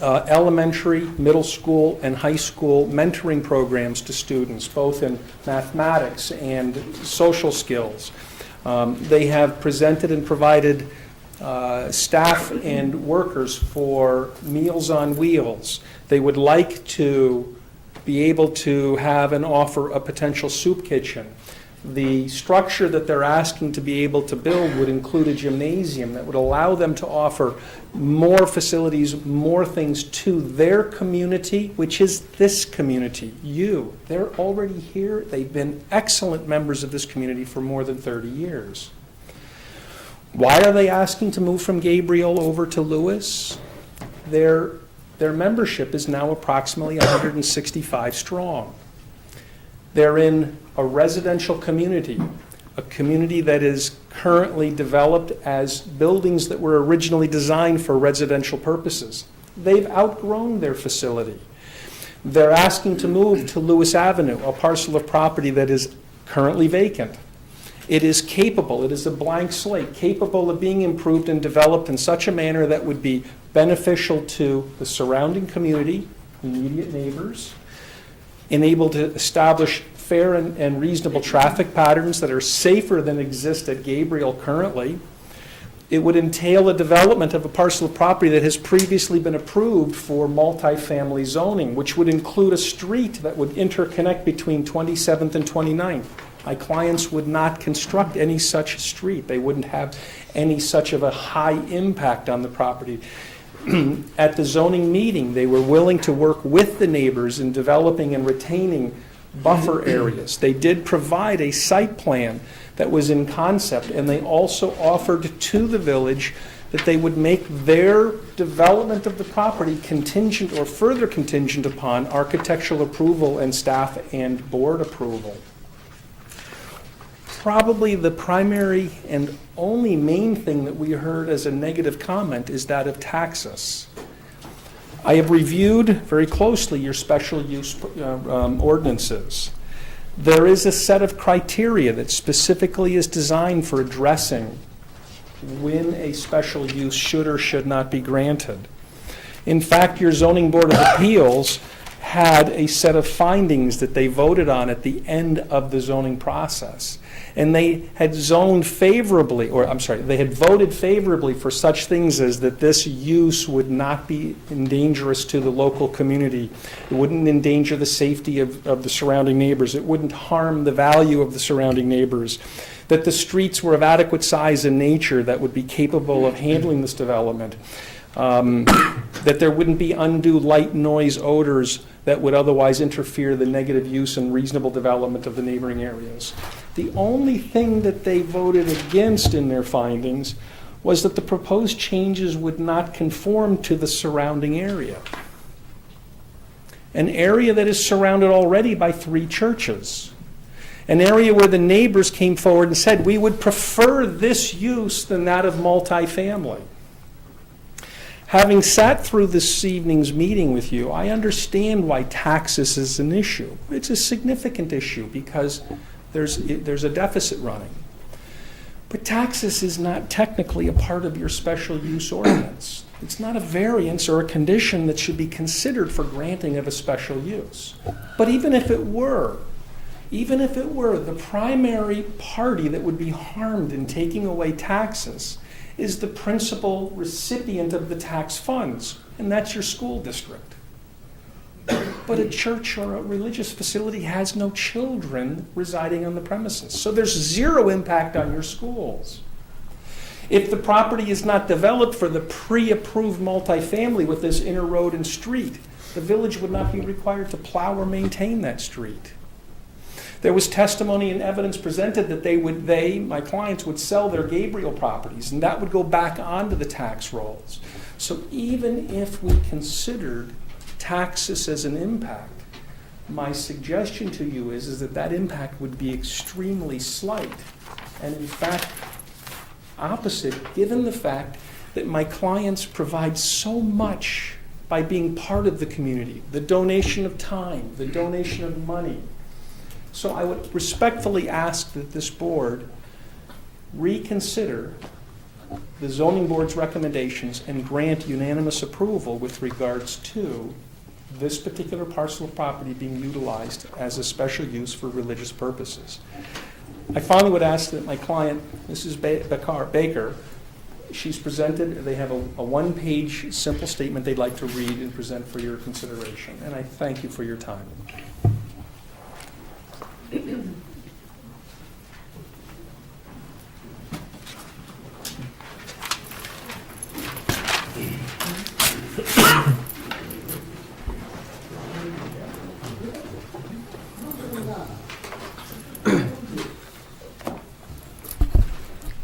elementary, middle school, and high school mentoring programs to students, both in mathematics and social skills. They have presented and provided staff and workers for Meals on Wheels. They would like to be able to have and offer a potential soup kitchen. The structure that they're asking to be able to build would include a gymnasium that would allow them to offer more facilities, more things to their community, which is this community, you. They're already here. They've been excellent members of this community for more than 30 years. Why are they asking to move from Gabriel over to Lewis? Their membership is now approximately 165 strong. They're in a residential community, a community that is currently developed as buildings that were originally designed for residential purposes. They've outgrown their facility. They're asking to move to Lewis Avenue, a parcel of property that is currently vacant. It is capable, it is a blank slate, capable of being improved and developed in such a manner that would be beneficial to the surrounding community, immediate neighbors, enable to establish fair and reasonable traffic patterns that are safer than exist at Gabriel currently. It would entail a development of a parcel of property that has previously been approved for multifamily zoning, which would include a street that would interconnect between 27th and 29th. My clients would not construct any such street. They wouldn't have any such of a high impact on the property. At the zoning meeting, they were willing to work with the neighbors in developing and retaining buffer areas. They did provide a site plan that was in concept, and they also offered to the village that they would make their development of the property contingent or further contingent upon architectural approval and staff and board approval. Probably the primary and only main thing that we heard as a negative comment is that of taxes. I have reviewed very closely your special use ordinances. There is a set of criteria that specifically is designed for addressing when a special use should or should not be granted. In fact, your Zoning Board of Appeals had a set of findings that they voted on at the end of the zoning process. And they had zoned favorably, or I'm sorry, they had voted favorably for such things as that this use would not be dangerous to the local community. It wouldn't endanger the safety of the surrounding neighbors. It wouldn't harm the value of the surrounding neighbors. That the streets were of adequate size and nature that would be capable of handling this development. That there wouldn't be undue light, noise, odors that would otherwise interfere the negative use and reasonable development of the neighboring areas. The only thing that they voted against in their findings was that the proposed changes would not conform to the surrounding area. An area that is surrounded already by 3 churches. An area where the neighbors came forward and said, we would prefer this use than that of multifamily. Having sat through this evening's meeting with you, I understand why taxes is an issue. It's a significant issue because there's a deficit running. But taxes is not technically a part of your special use ordinance. It's not a variance or a condition that should be considered for granting of a special use. But even if it were, the primary party that would be harmed in taking away taxes is the principal recipient of the tax funds, and that's your school district. But a church or a religious facility has no children residing on the premises, so there's zero impact on your schools. If the property is not developed for the pre-approved multifamily with this inner road and street, the village would not be required to plow or maintain that street. There was testimony and evidence presented that my clients would sell their Gabriel properties, and that would go back onto the tax rolls. So even if we considered taxes as an impact, my suggestion to you is that impact would be extremely slight. And in fact, opposite, given the fact that my clients provide so much by being part of the community, the donation of time, the donation of money. So I would respectfully ask that this board reconsider the zoning board's recommendations and grant unanimous approval with regards to this particular parcel of property being utilized as a special use for religious purposes. I finally would ask that my client, Mrs. Baker, she's presented, they have a one-page simple statement they'd like to read and present for your consideration. And I thank you for your time.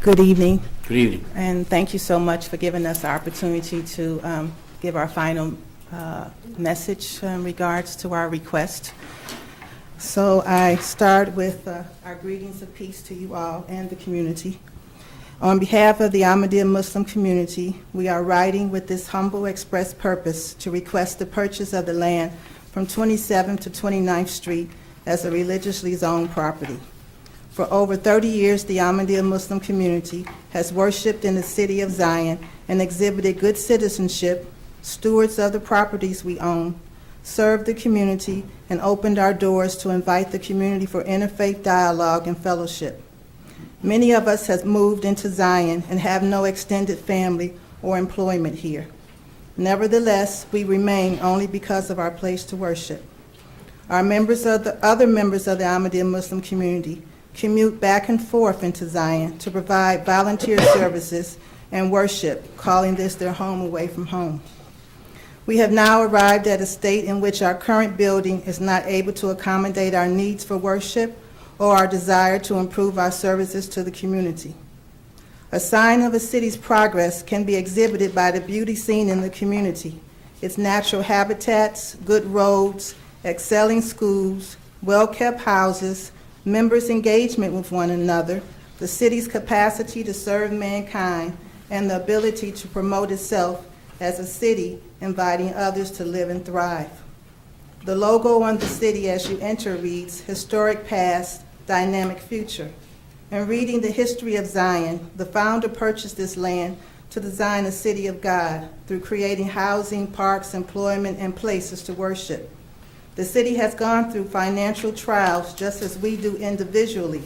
Good evening. Good evening. And thank you so much for giving us the opportunity to give our final message in regards to our request. So I start with our greetings of peace to you all and the community. On behalf of the Ahmadiyya Muslim community, we are writing with this humble express purpose to request the purchase of the land from 27th to 29th Street as a religiously zoned property. For over 30 years, the Ahmadiyya Muslim community has worshiped in the city of Zion and exhibited good citizenship, stewards of the properties we own, served the community, and opened our doors to invite the community for interfaith dialogue and fellowship. Many of us have moved into Zion and have no extended family or employment here. Nevertheless, we remain only because of our place to worship. Our members of the other members of the Ahmadiyya Muslim community commute back and forth into Zion to provide volunteer services and worship, calling this their home away from home. We have now arrived at a state in which our current building is not able to accommodate our needs for worship or our desire to improve our services to the community. A sign of a city's progress can be exhibited by the beauty seen in the community, its natural habitats, good roads, excelling schools, well-kept houses, members' engagement with one another, the city's capacity to serve mankind, and the ability to promote itself as a city inviting others to live and thrive. The logo on the city as you enter reads, Historic Past, Dynamic Future. In reading the history of Zion, the founder purchased this land to design a city of God through creating housing, parks, employment, and places to worship. The city has gone through financial trials just as we do individually,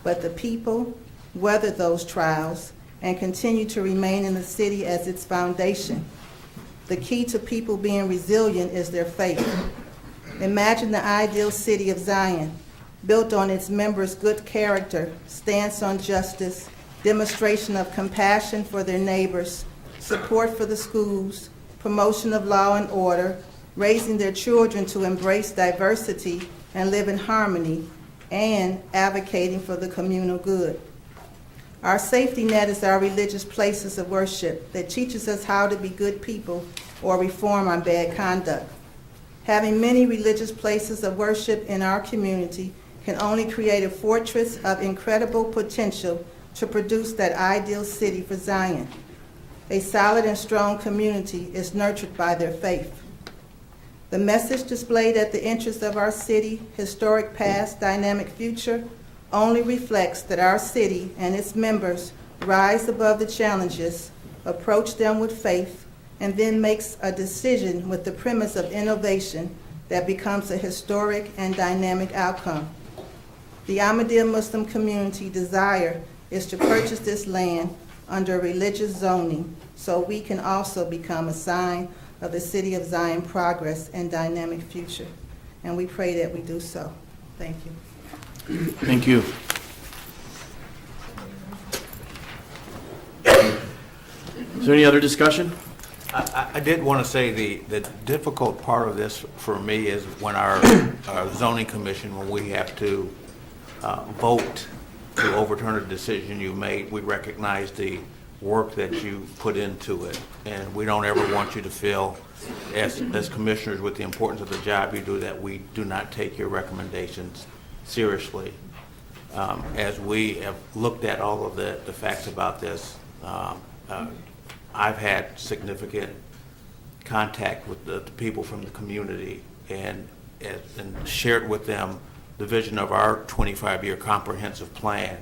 but the people weather those trials and continue to remain in the city as its foundation. The key to people being resilient is their faith. Imagine the ideal city of Zion, built on its members' good character, stance on justice, demonstration of compassion for their neighbors, support for the schools, promotion of law and order, raising their children to embrace diversity and live in harmony, and advocating for the communal good. Our safety net is our religious places of worship that teaches us how to be good people or reform our bad conduct. Having many religious places of worship in our community can only create a fortress of incredible potential to produce that ideal city for Zion. A solid and strong community is nurtured by their faith. The message displayed at the entrance of our city, historic past, dynamic future, only reflects that our city and its members rise above the challenges, approach them with faith, and then makes a decision with the premise of innovation that becomes a historic and dynamic outcome. The Ahmadiyya Muslim community desire is to purchase this land under religious zoning so we can also become a sign of the City of Zion progress and dynamic future. And we pray that we do so. Thank you. Thank you. Is there any other discussion? I did want to say the difficult part of this for me is when our zoning commission, when we have to vote to overturn a decision you made, we recognize the work that you put into it. And we don't ever want you to feel, as commissioners, with the importance of the job you do, that we do not take your recommendations seriously. As we have looked at all of the facts about this, I've had significant contact with the people from the community and shared with them the vision of our 25-year comprehensive plan,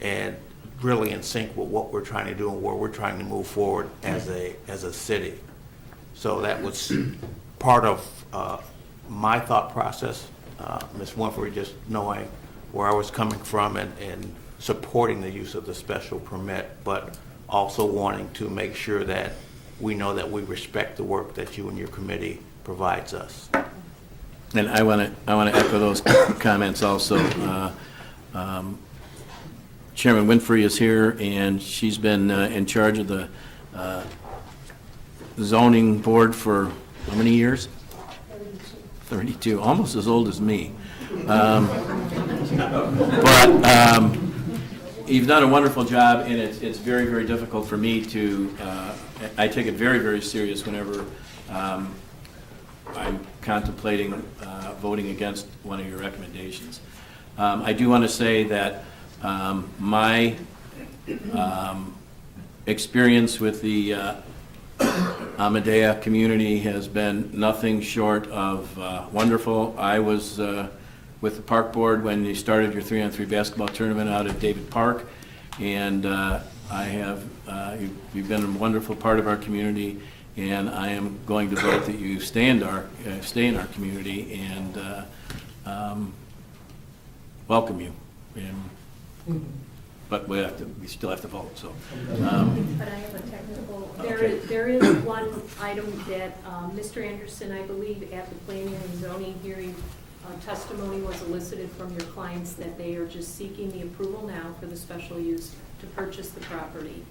and really in sync with what we're trying to do and where we're trying to move forward as a city. So that was part of my thought process, Ms. Winfrey, just knowing where I was coming from and supporting the use of the special permit, but also wanting to make sure that we know that we respect the work that you and your committee provides us. And I want to echo those comments also. Chairman Winfrey is here, and she's been in charge of the zoning board for how many years? 32, almost as old as me. But you've done a wonderful job, and it's very, very difficult for me to, I take it very, very serious whenever I'm contemplating voting against one of your recommendations. I do want to say that my experience with the Ahmadiyya community has been nothing short of wonderful. I was with the park board when you started your 3-on-3 basketball tournament out at David Park, and you've been a wonderful part of our community, and I am going to vote that you stay in our community and welcome you. But we still have to vote. So. But I have a technical. There is one item that Mr. Anderson, I believe, at the planning and zoning hearing, testimony was elicited from your clients that they are just seeking the approval now for the special use to purchase the property.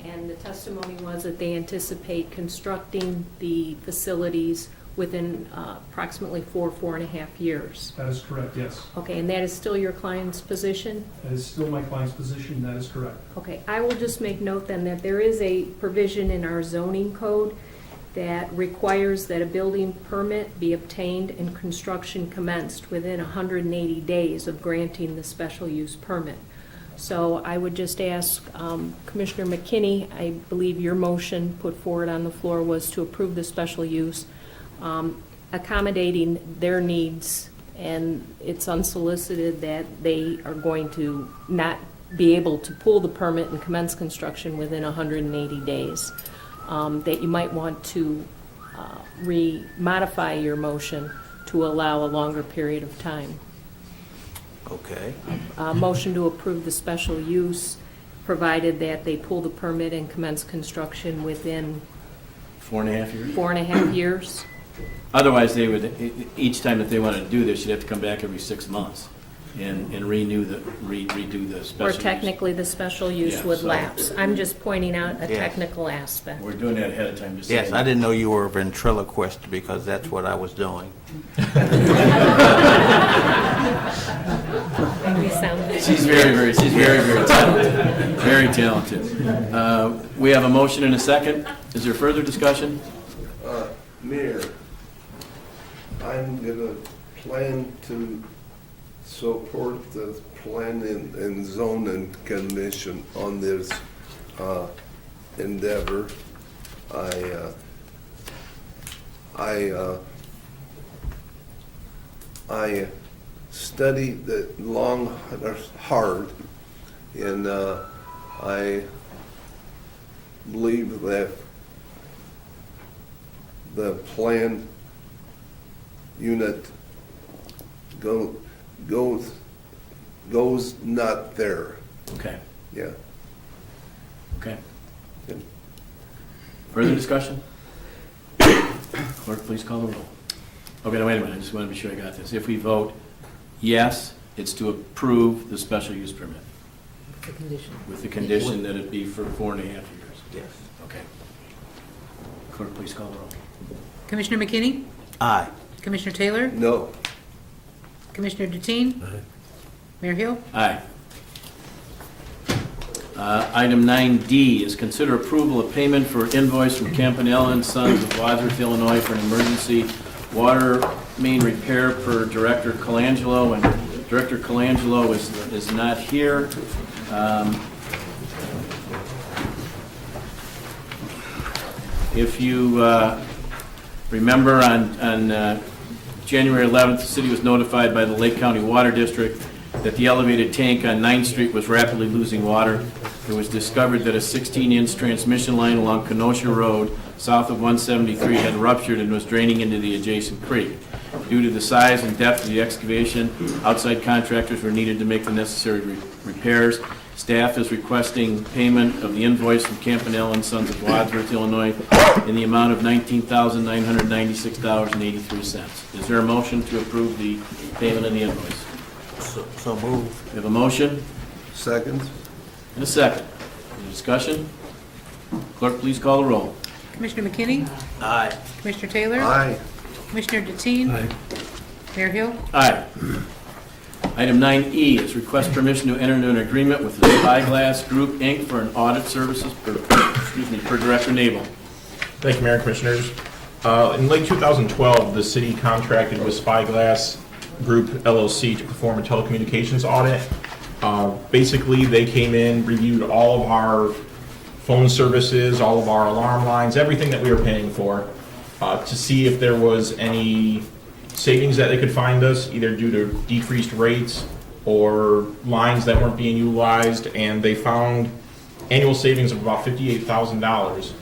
And the testimony was that they anticipate constructing the facilities within approximately 4.5 years. That is correct, yes. Okay, and that is still your client's position? That is still my client's position, that is correct. Okay, I will just make note then that there is a provision in our zoning code that requires that a building permit be obtained and construction commenced within 180 days of granting the special use permit. So I would just ask Commissioner McKinney, I believe your motion put forward on the floor was to approve the special use, accommodating their needs, and it's unsolicited that they are going to not be able to pull the permit and commence construction within 180 days. That you might want to modify your motion to allow a longer period of time. Okay. Motion to approve the special use, provided that they pull the permit and commence construction within 4.5 years? 4.5 years. Otherwise, they would, each time that they wanted to do this, you'd have to come back every 6 months and redo the special Or use. technically, the special use Yeah, would so- lapse. I'm just pointing out a Yes. technical aspect. We're doing that ahead of time, just Yes, saying. I didn't know you were a ventriloquist because that's what I was doing. We sound She's very talented. Very talented. We have a motion and a second. Is there further discussion? Mayor, I'm gonna plan to support the planning and zoning commission on this endeavor. I studied it long and hard, and I believe that the plan unit goes not there. Okay, Yeah. okay. Yeah. Further discussion? Clerk, please call the roll. Okay, now wait a minute, I just want to be sure I got this. If we vote yes, it's to approve the special use permit The condition. with the condition that it be for 4.5 years. Yes. Okay. Clerk, please call the roll. Commissioner McKinney? Aye. Commissioner Taylor? No. Commissioner Deteen? Mayor Hill? Aye. Item 9D is consider approval of payment for invoice from Campanella and Sons of Wadsworth, Illinois for an emergency water main repair per Director Colangelo, and Director Colangelo is not here. If you remember, on January 11th, the city was notified by the Lake County Water District that the elevated tank on 9th Street was rapidly losing water. It was discovered that a 16-inch transmission line along Kenosha Road, south of 173, had ruptured and was draining into the adjacent creek. Due to the size and depth of the excavation, outside contractors were needed to make the necessary repairs. Staff is requesting payment of the invoice from Campanella and Sons of Wadsworth, Illinois, in the amount of $19,996.83. Is there a motion to approve the payment of the invoice? So moved. We have a motion Second? and a second. Any discussion? Clerk, please call the roll. Commissioner McKinney? Aye. Commissioner Taylor? Aye. Commissioner Deteen? Mayor Hill? Aye. Item 9E is request permission to enter into an agreement with the Spyglass Group, Inc. for an audit services per Director Nabel. Thank you, Mayor and Commissioners. In late 2012, the city contracted with Spyglass Group LLC to perform a telecommunications audit. Basically, they came in, reviewed all of our phone services, all of our alarm lines, everything that we were paying for, to see if there was any savings that they could find us, either due to decreased rates or lines that weren't being utilized, and they found annual savings of about $58,000.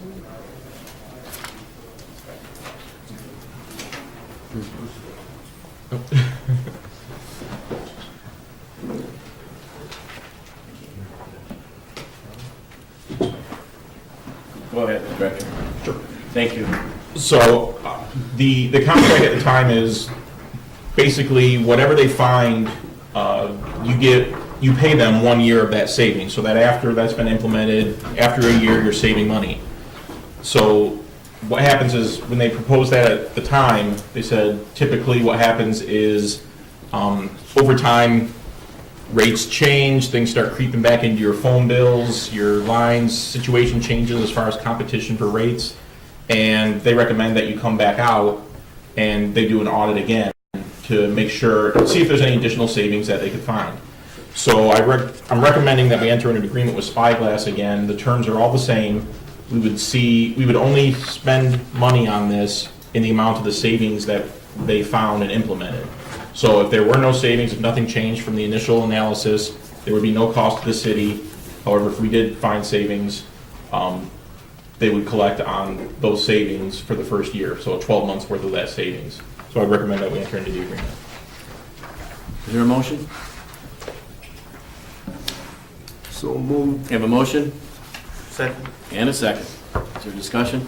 Go ahead, Director. Sure. Thank you. So the contract at the time is basically whatever they find, you pay them 1 year of that savings, so that after that's been implemented, after a year, you're saving money. So what happens is, when they proposed that at the time, they said typically what happens is, over time, rates change, things start creeping back into your phone bills, your lines, situation changes as far as competition for rates, and they recommend that you come back out and they do an audit again to make sure, see if there's any additional savings that they could find. So I'm recommending that we enter into an agreement with Spyglass again. The terms are all the same. We would only spend money on this in the amount of the savings that they found and implemented. So if there were no savings, if nothing changed from the initial analysis, there would be no cost to the city. However, if we did find savings, they would collect on those savings for the first year, so 12 months worth of that savings. So I recommend that we enter into the agreement. Is there a motion? So moved. We have a motion Second. and a second. Is there discussion?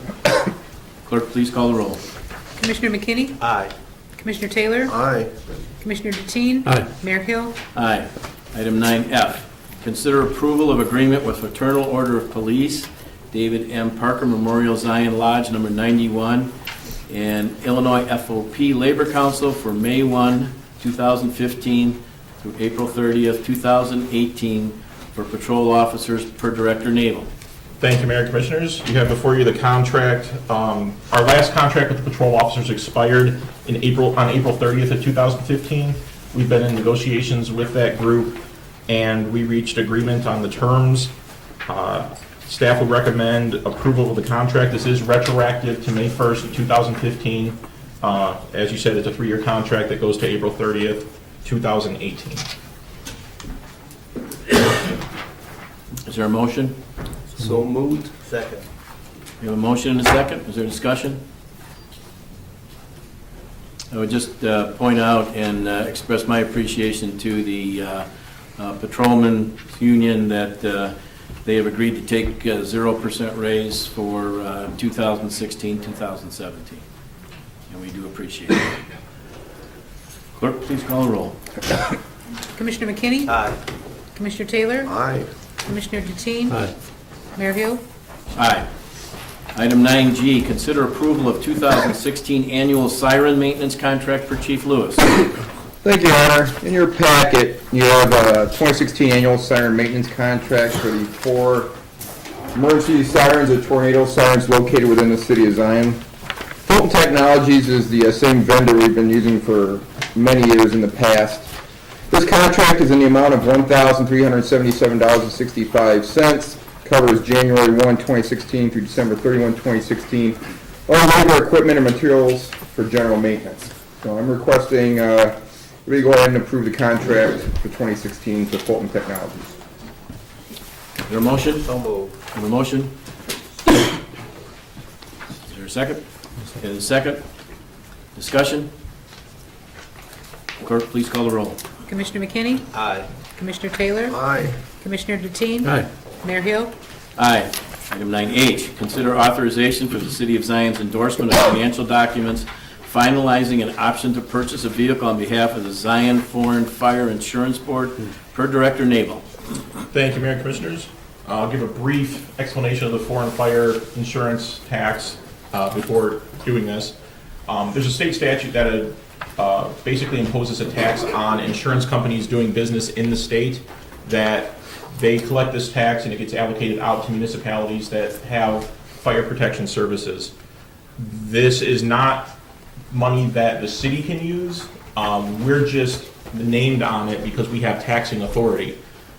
Clerk, please call the roll. Commissioner McKinney? Aye. Commissioner Taylor? Aye. Commissioner Deteen? Aye. Mayor Hill? Aye. Item 9F, consider approval of agreement with Fraternal Order of Police, David M. Parker Memorial Zion Lodge, number 91, and Illinois FOP Labor Council for May 1, 2015 through April 30th, 2018 for patrol officers per Director Naval. Thank you, Mayor and Commissioners. You have before you the contract. Our last contract with the patrol officers expired on April 30th of 2015. We've been in negotiations with that group, and we reached agreement on the terms. Staff would recommend approval of the contract. This is retroactive to May 1st of 2015. As you said, it's a 3-year contract that goes to April 30th, 2018. Is there a motion? So moved. Second. We have a motion and a second. Is there discussion? I would just point out and express my appreciation to the patrolmen union that they have agreed to take 0% raise for 2016, 2017. And we do appreciate it. Clerk, please call the roll. Commissioner McKinney? Aye. Commissioner Taylor? Aye. Commissioner Deteen? Mayor Hill? Aye. Item 9G, consider approval of 2016 annual siren maintenance contract for Chief Lewis. Thank you, Your Honor. In your packet, you have a 2016 annual siren maintenance contract for the 4 emergency sirens and tornado sirens located within the city of Zion. Fulton Technologies is the same vendor we've been using for many years in the past. This contract is in the amount of $1,377.65. Covers January 1, 2016 through December 31, 2016. All labor, equipment, and materials for general maintenance. So I'm requesting we go ahead and approve the contract for 2016 for Fulton Technologies. Is there a motion? So moved. Have a motion? Is there a second? Okay, a second. Discussion? Clerk, please call the roll. Commissioner McKinney? Aye. Commissioner Taylor? Aye. Commissioner Deteen? Aye. Mayor Hill? Aye. Item 9H, consider authorization for the City of Zion's endorsement of financial documents finalizing an option to purchase a vehicle on behalf of the Zion Foreign Fire Insurance Board per Director Naval. Thank you, Mayor and Commissioners. I'll give a brief explanation of the foreign fire insurance tax before doing this. There's a state statute that basically imposes a tax on insurance companies doing business in the state, that they collect this tax and it gets allocated out to municipalities that have fire protection services. This is not money that the city can use. We're just named on it because we have taxing authority.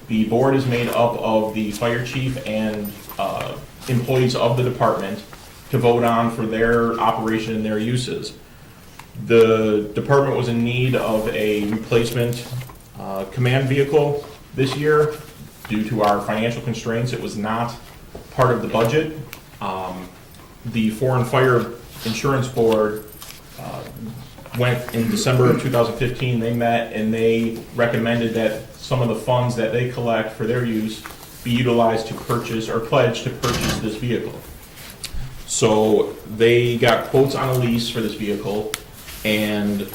The board is made up of the fire chief and employees of the department to vote on for their operation and their uses. The department was in need of a replacement command vehicle this year. Due to our financial constraints, it was not part of the budget. The Foreign Fire Insurance Board went in December of 2015. They met and they recommended that some of the funds that they collect for their use be utilized to purchase or pledge to purchase this vehicle. So they got quotes on a lease for this vehicle, and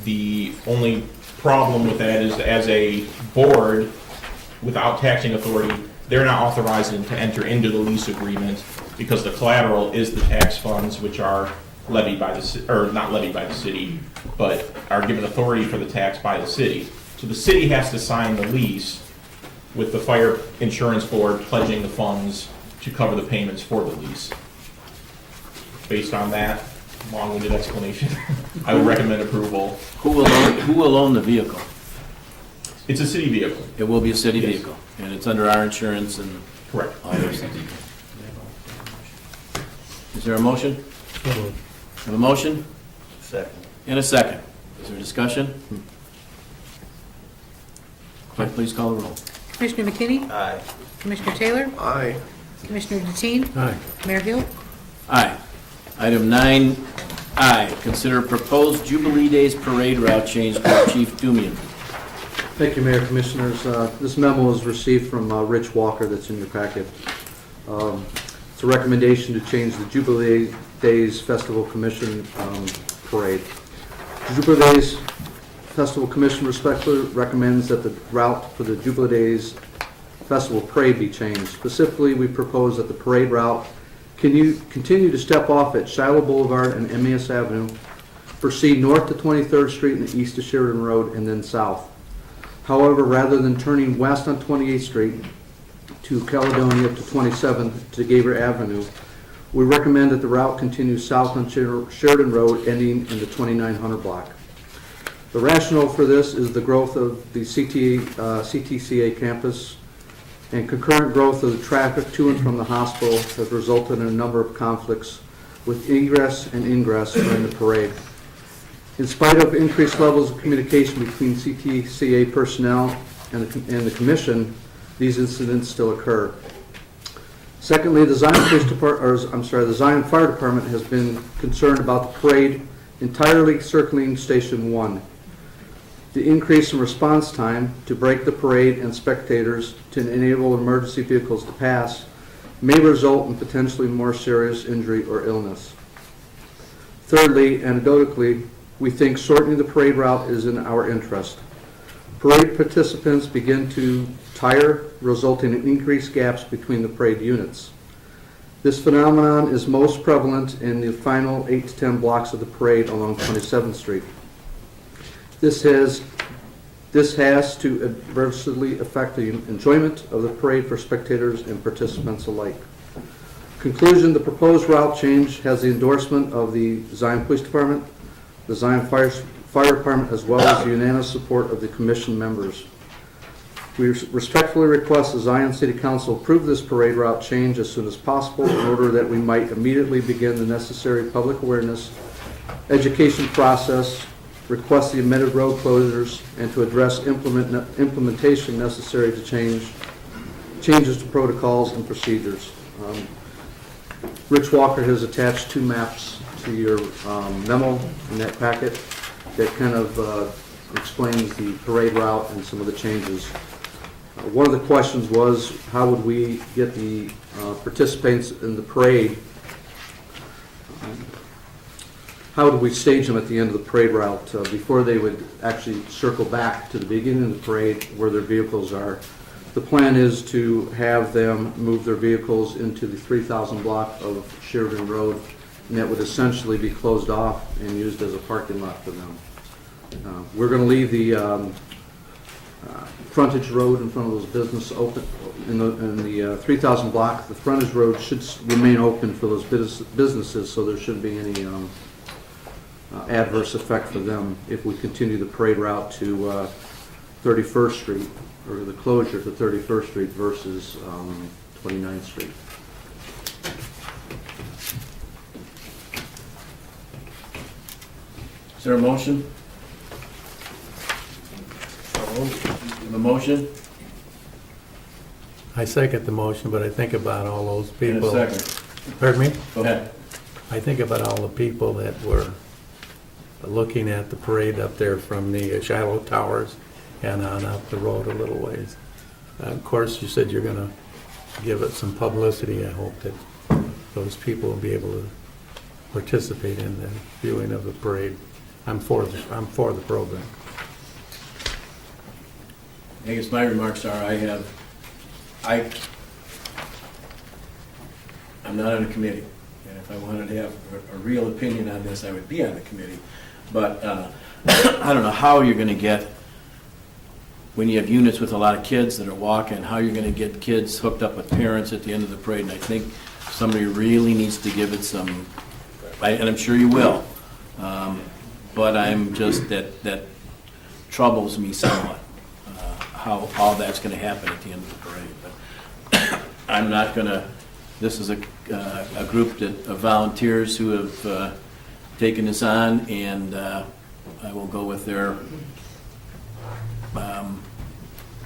the only problem with that is, as a board without taxing authority, they're not authorized to enter into the lease agreement because the collateral is the tax funds, which are levied by the or not levied by the city, but are given authority for the tax by the city. So the city has to sign the lease with the fire insurance board pledging the funds to cover the payments for the lease. Based on that long-winded explanation, I would recommend approval. Who will own the vehicle? It's a city vehicle. It will be a city Yes. vehicle, and it's under our insurance and Correct. all those things. Is there a motion? Have a motion Second. and a second. Is there discussion? Clerk, please call the roll. Commissioner McKinney? Aye. Commissioner Taylor? Aye. Commissioner Deteen? Aye. Mayor Hill? Aye. Item 9 I, consider proposed Jubilee Days parade route change by Chief Dumian. Thank you, Mayor, Commissioners. This memo was received from Rich Walker that's in your packet. It's a recommendation to change the Jubilee Days Festival Commission parade. The Jubilee Days Festival Commission respectfully recommends that the route for the Jubilee Days Festival parade be changed. Specifically, we propose that the parade route continue to step off at Shiloh Boulevard and Emmaus Avenue, proceed north to 23rd Street and east to Sheridan Road, and then south. However, rather than turning west on 28th Street to Caledonia to 27th to Gabriel Avenue, we recommend that the route continue south on Sheridan Road, ending in the 2900 block. The rationale for this is the growth of the CTCA campus and concurrent growth of the traffic to and from the hospital has resulted in a number of conflicts with egress and ingress during the parade. In spite of increased levels of communication between CTCA personnel and the Commission, these incidents still occur. Secondly, the Zion Fire Department has been concerned about the parade entirely circling Station 1. The increase in response time to break the parade and spectators to enable emergency vehicles to pass may result in potentially more serious injury or illness. Thirdly, anecdotally, we think shortening the parade route is in our interest. Parade participants begin to tire, resulting in increased gaps between the parade units. This phenomenon is most prevalent in the final 8 to 10 blocks of the parade along 27th Street. This has to adversely affect the enjoyment of the parade for spectators and participants alike. Conclusion, the proposed route change has the endorsement of the Zion Police Department, the Zion Fire Department, as well as the unanimous support of the Commission members. We respectfully request the Zion City Council approve this parade route change as soon as possible in order that we might immediately begin the necessary public awareness, education process, request the amended road closures, and to address implementation necessary to changes to protocols and procedures. Rich Walker has attached 2 maps to your memo in that packet that kind of explains the parade route and some of the changes. One of the questions was, how would we get the participants in the parade, how would we stage them at the end of the parade route before they would actually circle back to the beginning of the parade where their vehicles are? The plan is to have them move their vehicles into the 3000 block of Sheridan Road, and that would essentially be closed off and used as a parking lot for them. We're going to leave the frontage road in front of those businesses open. In the 3000 block, the frontage road should remain open for those businesses, so there shouldn't be any adverse effect for them if we continue the parade route to 31st Street, or the closure to 31st Street versus 29th Street. Is there a motion? Have a motion? I second the motion, but I think about all those In a people. second. Pardon me? Go ahead. I think about all the people that were looking at the parade up there from the Shiloh Towers and on up the road a little ways. Of course, you said you're going to give it some publicity. I hope that those people will be able to participate in the viewing of the parade. I'm for the program. I guess my remarks are, I'm not on a committee, and if I wanted to have a real opinion on this, I would be on the committee. But I don't know how you're going to get, when you have units with a lot of kids that are walking, how you're going to get kids hooked up with parents at the end of the parade. And I think somebody really needs to give it some, and I'm sure you will, but I'm just, that troubles me somewhat, how all that's going to happen at the end of the parade. But I'm not going to, this is a group of volunteers who have taken this on, and I will go with their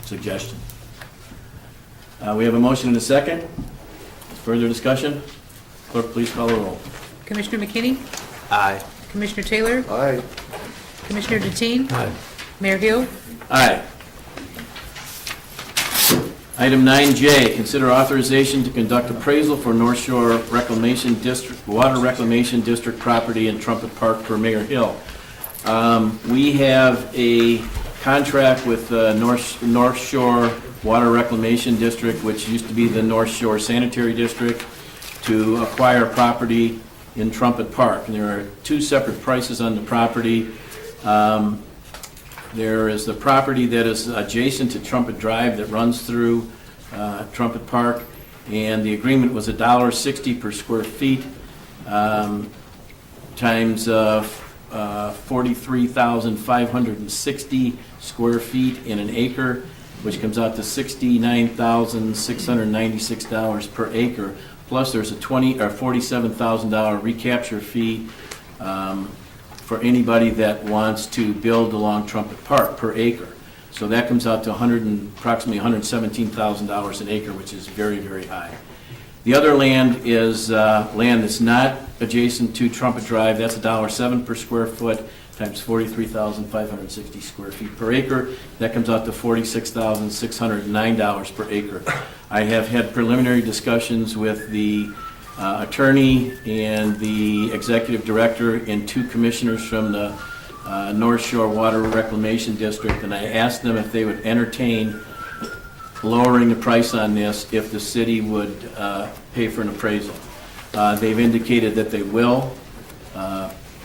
suggestion. We have a motion and a second. Further discussion? Clerk, please call the roll. Commissioner McKinney? Aye. Commissioner Taylor? Aye. Commissioner Deteen? Aye. Mayor Hill? Aye. Item 9J, consider authorization to conduct appraisal for North Shore Reclamation District, Water Reclamation District property in Trumpet Park per Mayor Hill. We have a contract with North Shore Water Reclamation District, which used to be the North Shore Sanitary District, to acquire property in Trumpet Park. And there are two separate prices on the property. There is the property that is adjacent to Trumpet Drive that runs through Trumpet Park, and the agreement was $1.60 per square feet times 43,560 square feet in an acre, which comes out to $69,696 per acre. Plus, there's a $47,000 recapture fee for anybody that wants to build along Trumpet Park per acre. So that comes out to approximately $117,000 an acre, which is very, very high. The other land is land that's not adjacent to Trumpet Drive. That's $1.07 per square foot times 43,560 square feet per acre. That comes out to $46,609 per acre. I have had preliminary discussions with the attorney and the executive director and two commissioners from the North Shore Water Reclamation District, and I asked them if they would entertain lowering the price on this if the city would pay for an appraisal. They've indicated that they will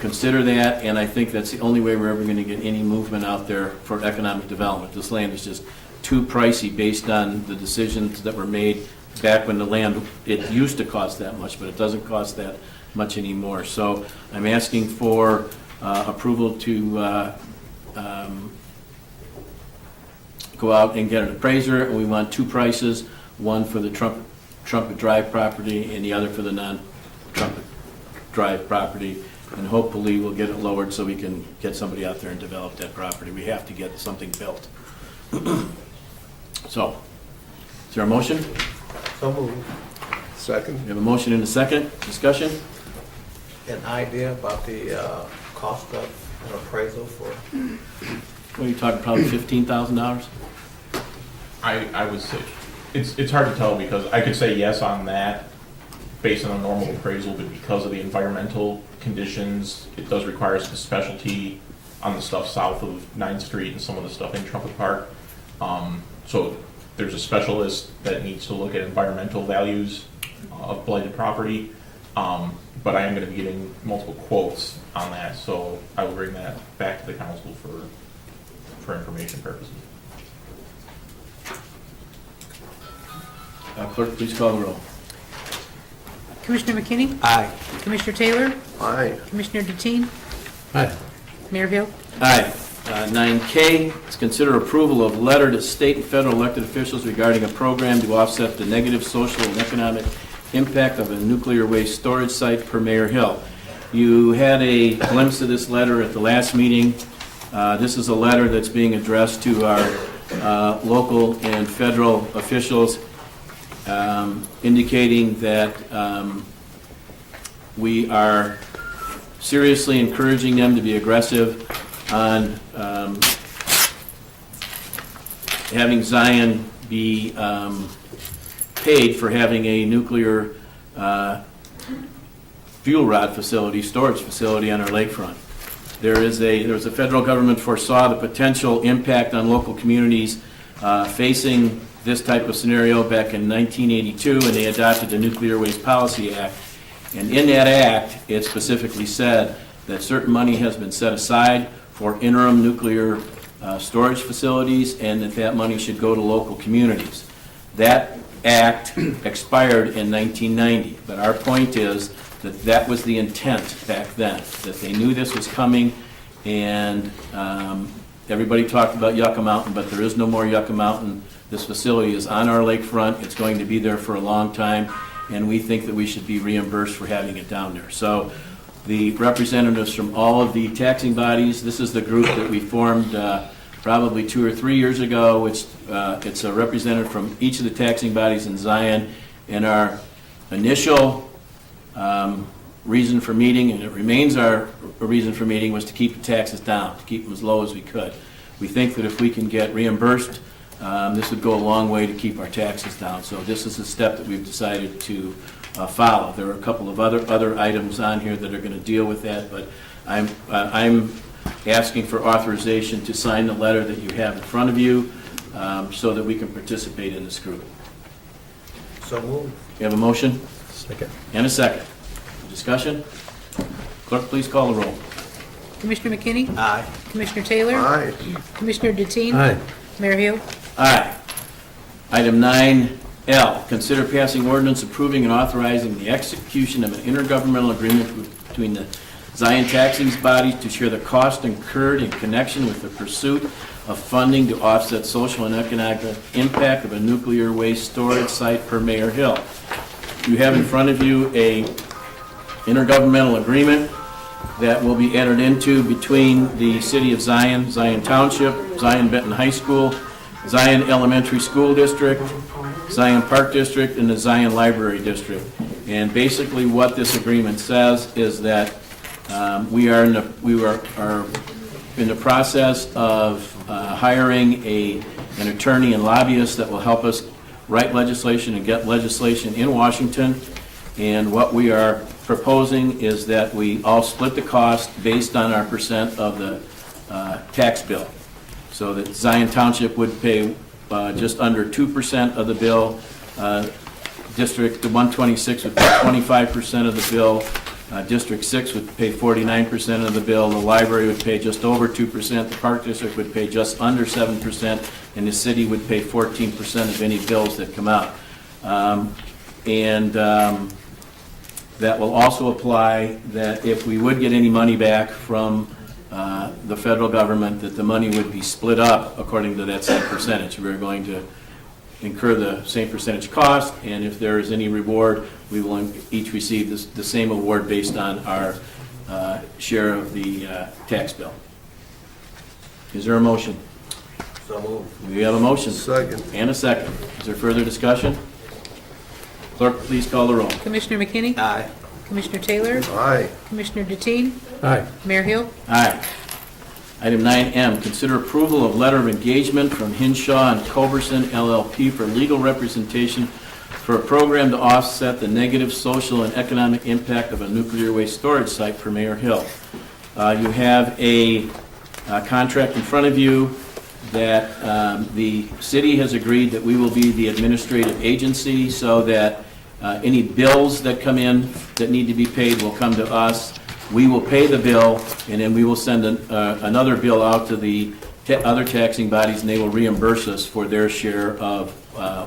consider that, and I think that's the only way we're ever going to get any movement out there for economic development. This land is just too pricey based on the decisions that were made back when the land, it used to cost that much, but it doesn't cost that much anymore. So I'm asking for approval to go out and get an appraiser, and we want two prices, one for the Trumpet Drive property and the other for the non-Trumpet Drive property, and hopefully we'll get it lowered so we can get somebody out there and develop that property. We have to get something built. So, is there a motion? So moved. Second. We have a motion and a second. Discussion? An idea about the cost of an appraisal for? What are you talking, probably $15,000? I would say, it's hard to tell because I could say yes on that based on a normal appraisal, but because of the environmental conditions, it does require some specialty on the stuff south of 9th Street and some of the stuff in Trumpet Park. So there's a specialist that needs to look at environmental values of blighted property. But I am going to be getting multiple quotes on that, so I will bring that back to the council for information purposes. Clerk, please call the roll. Commissioner McKinney? Aye. Commissioner Taylor? Aye. Commissioner Deteen? Aye. Mayor Hill? Aye. 9K is consider approval of letter to state and federal elected officials regarding a program to offset the negative social and economic impact of a nuclear waste storage site per Mayor Hill. You had a glimpse of this letter at the last meeting. This is a letter that's being addressed to our local and federal officials, indicating that we are seriously encouraging them to be aggressive on having Zion be paid for having a nuclear fuel rod facility, storage facility on our lakefront. There was a federal government foresaw the potential impact on local communities facing this type of scenario back in 1982, and they adopted the Nuclear Waste Policy Act. And in that act, it specifically said that certain money has been set aside for interim nuclear storage facilities, and that money should go to local communities. That act expired in 1990, but our point is that that was the intent back then, that they knew this was coming, and everybody talked about Yucca Mountain, but there is no more Yucca Mountain. This facility is on our lakefront. It's going to be there for a long time, and we think that we should be reimbursed for having it down there. So the representatives from all of the taxing bodies, this is the group that we formed probably 2 or 3 years ago, which it's a representative from each of the taxing bodies in Zion, and our initial reason for meeting, and it remains our reason for meeting, was to keep the taxes down, to keep them as low as we could. We think that if we can get reimbursed, this would go a long way to keep our taxes down. So this is a step that we've decided to follow. There are a couple of other items on here that are going to deal with that, but I'm asking for authorization to sign the letter that you have in front of you so that we can participate in this group. So moved. You have a motion? Second. And a second. Discussion? Clerk, please call the roll. Commissioner McKinney? Aye. Commissioner Taylor? Aye. Commissioner Deteen? Aye. Mayor Hill? Aye. Item 9L, consider passing ordinance approving and authorizing the execution of an intergovernmental agreement between the Zion taxing bodies to share the cost incurred in connection with the pursuit of funding to offset social and economic impact of a nuclear waste storage site per Mayor Hill. You have in front of you a intergovernmental agreement that will be entered into between the City of Zion, Zion Township, Zion Benton High School, Zion Elementary School District, Zion Park District, and the Zion Library District. And basically what this agreement says is that we are in the process of hiring an attorney and lobbyist that will help us write legislation and get legislation in Washington. And what we are proposing is that we all split the cost based on our percent of the tax bill. So that Zion Township would pay just under 2% of the bill. District 126 would pay 25% of the bill. District 6 would pay 49% of the bill. The library would pay just over 2%. The Park District would pay just under 7%. And the city would pay 14% of any bills that come out. That will also apply that if we would get any money back from the federal government, that the money would be split up according to that same percentage. We're going to incur the same percentage cost, and if there is any reward, we will each receive the same award based on our share of the tax bill. Is there a motion? So moved. We have a motion. Second. And a second. Is there further discussion? Clerk, please call the roll. Commissioner McKinney? Aye. Commissioner Taylor? Aye. Commissioner Deteen? Aye. Mayor Hill? Aye. Item 9M, consider approval of letter of engagement from Hinshaw and Culberson LLP for legal representation for a program to offset the negative social and economic impact of a nuclear waste storage site for Mayor Hill. You have a contract in front of you that the city has agreed that we will be the administrative agency so that any bills that come in that need to be paid will come to us. We will pay the bill, and then we will send another bill out to the other taxing bodies, and they will reimburse us for their share of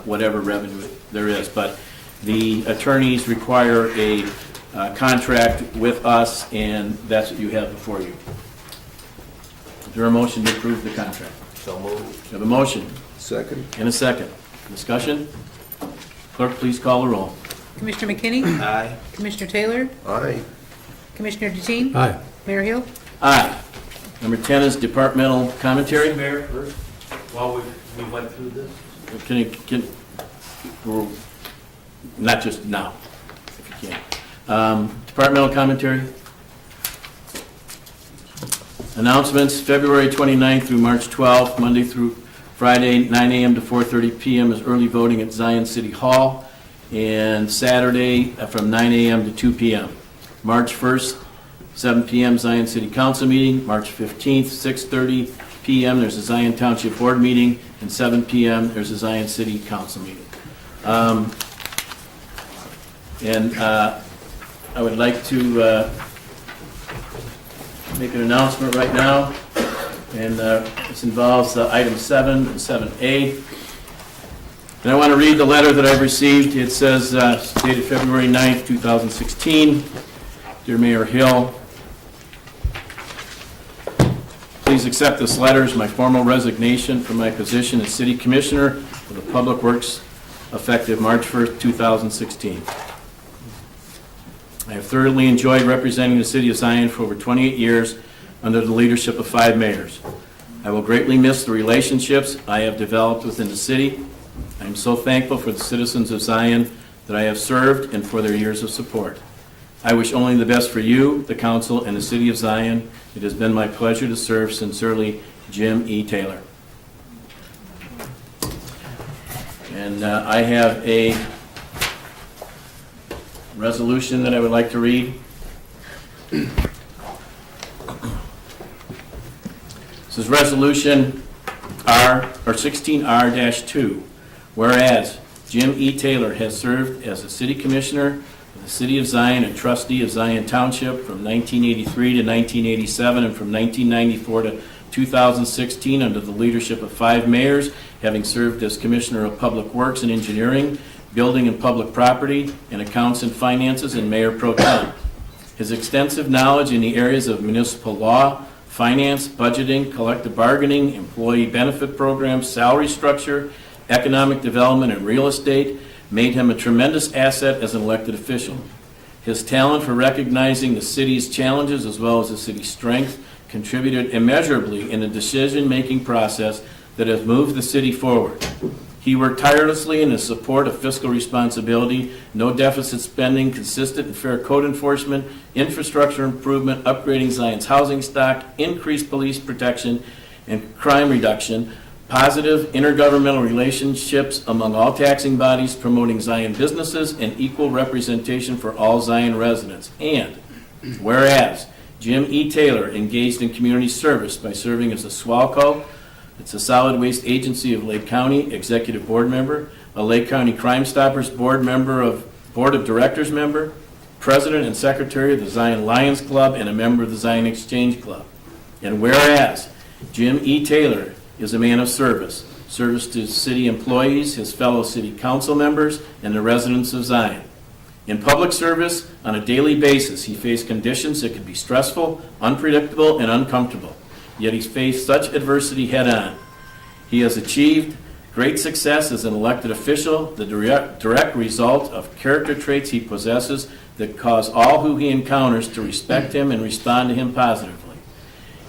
whatever revenue there is. But the attorneys require a contract with us, and that's what you have before you. Is there a motion to approve the contract? So moved. You have a motion Second. and a second. Discussion? Clerk, please call the roll. Commissioner McKinney? Aye. Commissioner Taylor? Aye. Commissioner Deteen? Aye. Mayor Hill? Aye. Number 10 is departmental commentary. Mayor, first, while we went through this, Not just now, if you can. Departmental commentary. Announcements, February 29th through March 12th, Monday through Friday, 9 a.m. to 4:30 p.m. is early voting at Zion City Hall, and Saturday from 9 a.m. to 2 p.m. March 1st, 7 p.m. Zion City Council meeting. March 15th, 6:30 p.m. there's a Zion Township Board meeting, and 7 p.m. there's a Zion City Council meeting. I would like to make an announcement right now, and this involves item 7 and 7A. And I want to read the letter that I've received. It says, dated February 9th, 2016. Dear Mayor Hill, please accept this letter as my formal resignation from my position as City Commissioner of the Public Works effective March 1st, 2016. I have thoroughly enjoyed representing the City of Zion for over 28 years under the leadership of 5 mayors. I will greatly miss the relationships I have developed within the city. I am so thankful for the citizens of Zion that I have served and for their years of support. I wish only the best for you, the council, and the city of Zion. It has been my pleasure to serve. Sincerely, Jim E. Taylor. And I have a resolution that I would like to read. This is Resolution 16R-2. Whereas Jim E. Taylor has served as a city commissioner of the city of Zion and trustee of Zion Township from 1983 to 1987 and from 1994 to 2016 under the leadership of 5 mayors, having served as Commissioner of Public Works and Engineering, Building and Public Property, and Accounts and Finances, and Mayor Pro Tem. His extensive knowledge in the areas of municipal law, finance, budgeting, collective bargaining, employee benefit programs, salary structure, economic development, and real estate made him a tremendous asset as an elected official. His talent for recognizing the city's challenges as well as the city's strength contributed immeasurably in the decision-making process that has moved the city forward. He worked tirelessly in the support of fiscal responsibility, no deficit spending, consistent and fair code enforcement, infrastructure improvement, upgrading Zion's housing stock, increased police protection and crime reduction, positive intergovernmental relationships among all taxing bodies, promoting Zion businesses, and equal representation for all Zion residents. And whereas Jim E. Taylor engaged in community service by serving as a SWALCO, it's a solid waste agency of Lake County, executive board member, a Lake County Crime Stoppers board of directors member, president and secretary of the Zion Lions Club, and a member of the Zion Exchange Club. And whereas Jim E. Taylor is a man of service to city employees, his fellow city council members, and the residents of Zion. In public service, on a daily basis, he faced conditions that could be stressful, unpredictable, and uncomfortable. Yet he's faced such adversity head-on. He has achieved great success as an elected official, the direct result of character traits he possesses that cause all who he encounters to respect him and respond to him positively.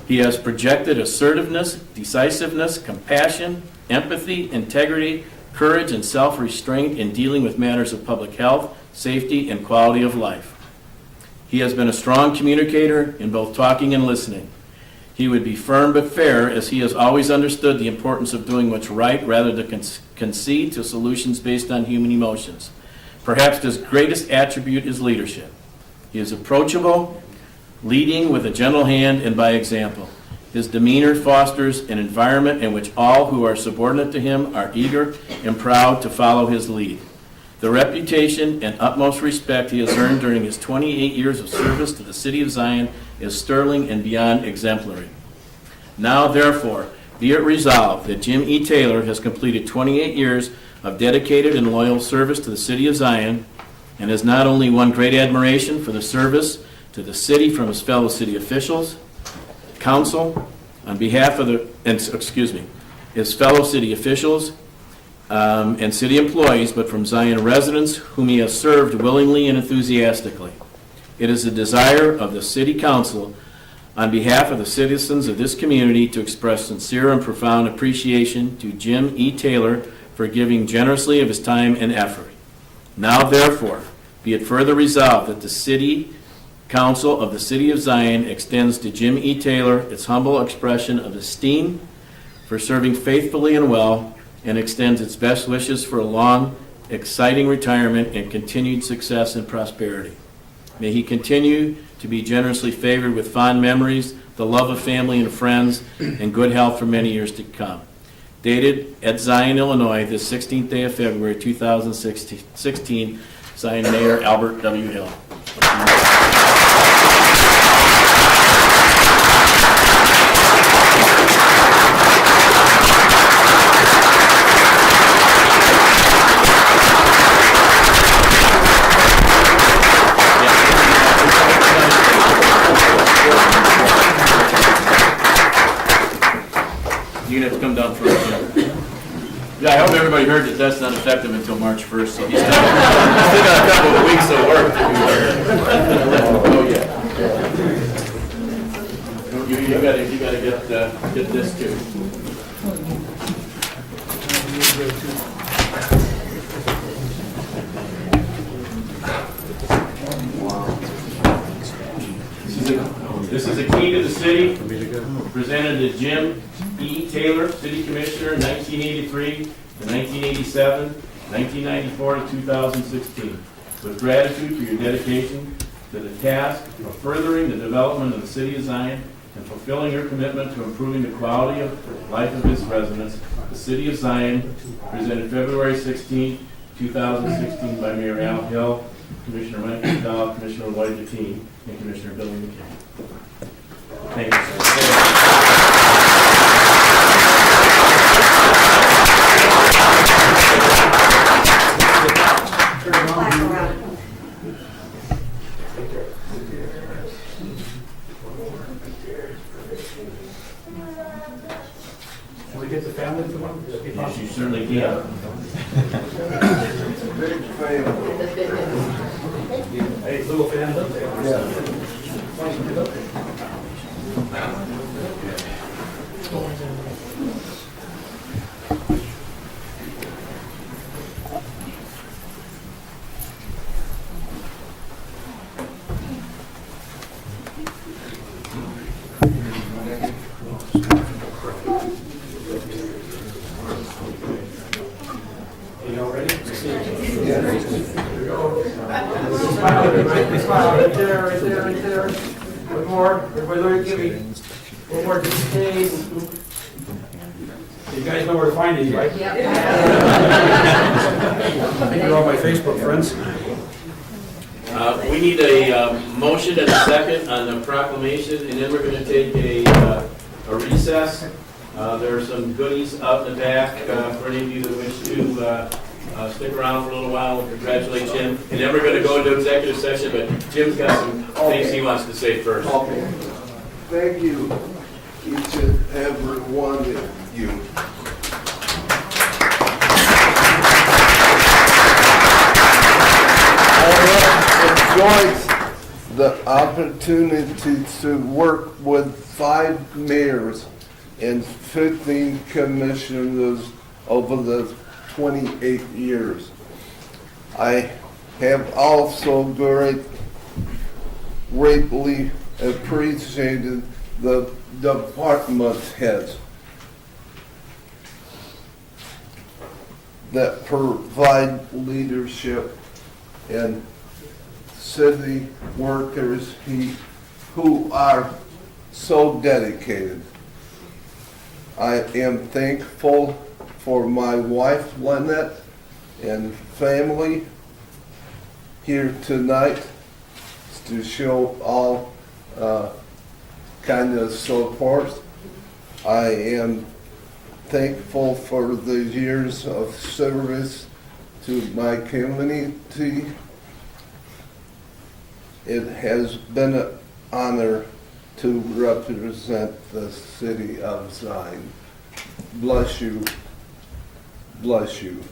He has projected assertiveness, decisiveness, compassion, empathy, integrity, courage, and self-restraint in dealing with matters of public health, safety, and quality of life. He has been a strong communicator in both talking and listening. He would be firm but fair, as he has always understood the importance of doing what's right rather than concede to solutions based on human emotions. Perhaps his greatest attribute is leadership. He is approachable, leading with a gentle hand and by example. His demeanor fosters an environment in which all who are subordinate to him are eager and proud to follow his lead. The reputation and utmost respect he has earned during his 28 years of service to the city of Zion is sterling and beyond exemplary. Now, therefore, be it resolved that Jim E. Taylor has completed 28 years of dedicated and loyal service to the city of Zion and has not only won great admiration for the service to the city from his fellow city officials, council, on behalf of his fellow city officials and city employees, but from Zion residents whom he has served willingly and enthusiastically. It is the desire of the City Council, on behalf of the citizens of this community, to express sincere and profound appreciation to Jim E. Taylor for giving generously of his time and effort. Now, therefore, be it further resolved that the City Council of the City of Zion extends to Jim E. Taylor its humble expression of esteem for serving faithfully and well, and extends its best wishes for a long, exciting retirement and continued success and prosperity. May he continue to be generously favored with fond memories, the love of family and friends, and good health for many years to come. Dated at Zion, Illinois, this 16th day of February 2016, Zion Mayor Albert W. Hill. You're going to have to come down first. Yeah, I hope everybody heard that that's not effective until March 1st, so he's still got a couple of weeks of work to do. You got to get this too. Wow. This is a key to the city, presented to Jim E. Taylor, City Commissioner, 1983 to 1987, 1994 to 2016. With gratitude for your dedication to the task of furthering the development of the city of Zion and fulfilling your commitment to improving the quality of life of its residents, the city of Zion, presented February 16, 2016 by Mayor Al Hill, Commissioner Mike McDowell, Commissioner Lloyd Deteen, and Commissioner Billy McKay. Thank you, Can we get the family to one? Yes, you certainly can. Hey, little fans up there. Right there, right there, right there. One more. Everybody learn to give me one more detail. You guys know where to find these, right? Yep. I think you're all my Facebook friends. We need a motion and a second on the proclamation, and then we're going to take a recess. There are some goodies out in the back for any of you that wish to stick around for a little while. We'll congratulate Jim. And then we're going to go into executive session, but Jim's got some things he wants to say first. Okay. Thank you, each and every one of you. I have enjoyed the opportunity to work with 5 mayors and 15 commissioners over the 28 years. I have also greatly appreciated the department heads that provide leadership and city workers who are so dedicated. I am thankful for my wife, Lynette, and family here tonight to show all kind of support. I am thankful for the years of service to my community. It has been an honor to represent the city of Zion. Bless you. Bless you.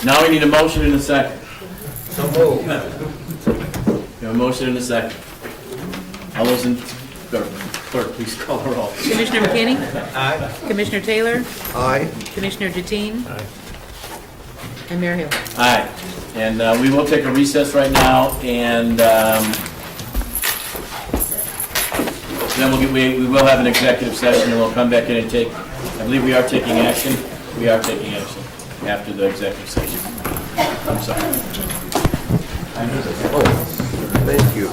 Now we need a motion and a second. So moved. We have a motion and a second. All those in, clerk, please call the roll. Commissioner McKinney? Aye. Commissioner Taylor? Aye. Commissioner Deteen? Aye. And Mayor Hill. Aye. And we will take a recess right now, and then we will have an executive session, and we'll come back in and take, I believe we are taking action. We are taking action after the executive session. I'm sorry. Oh, thank you.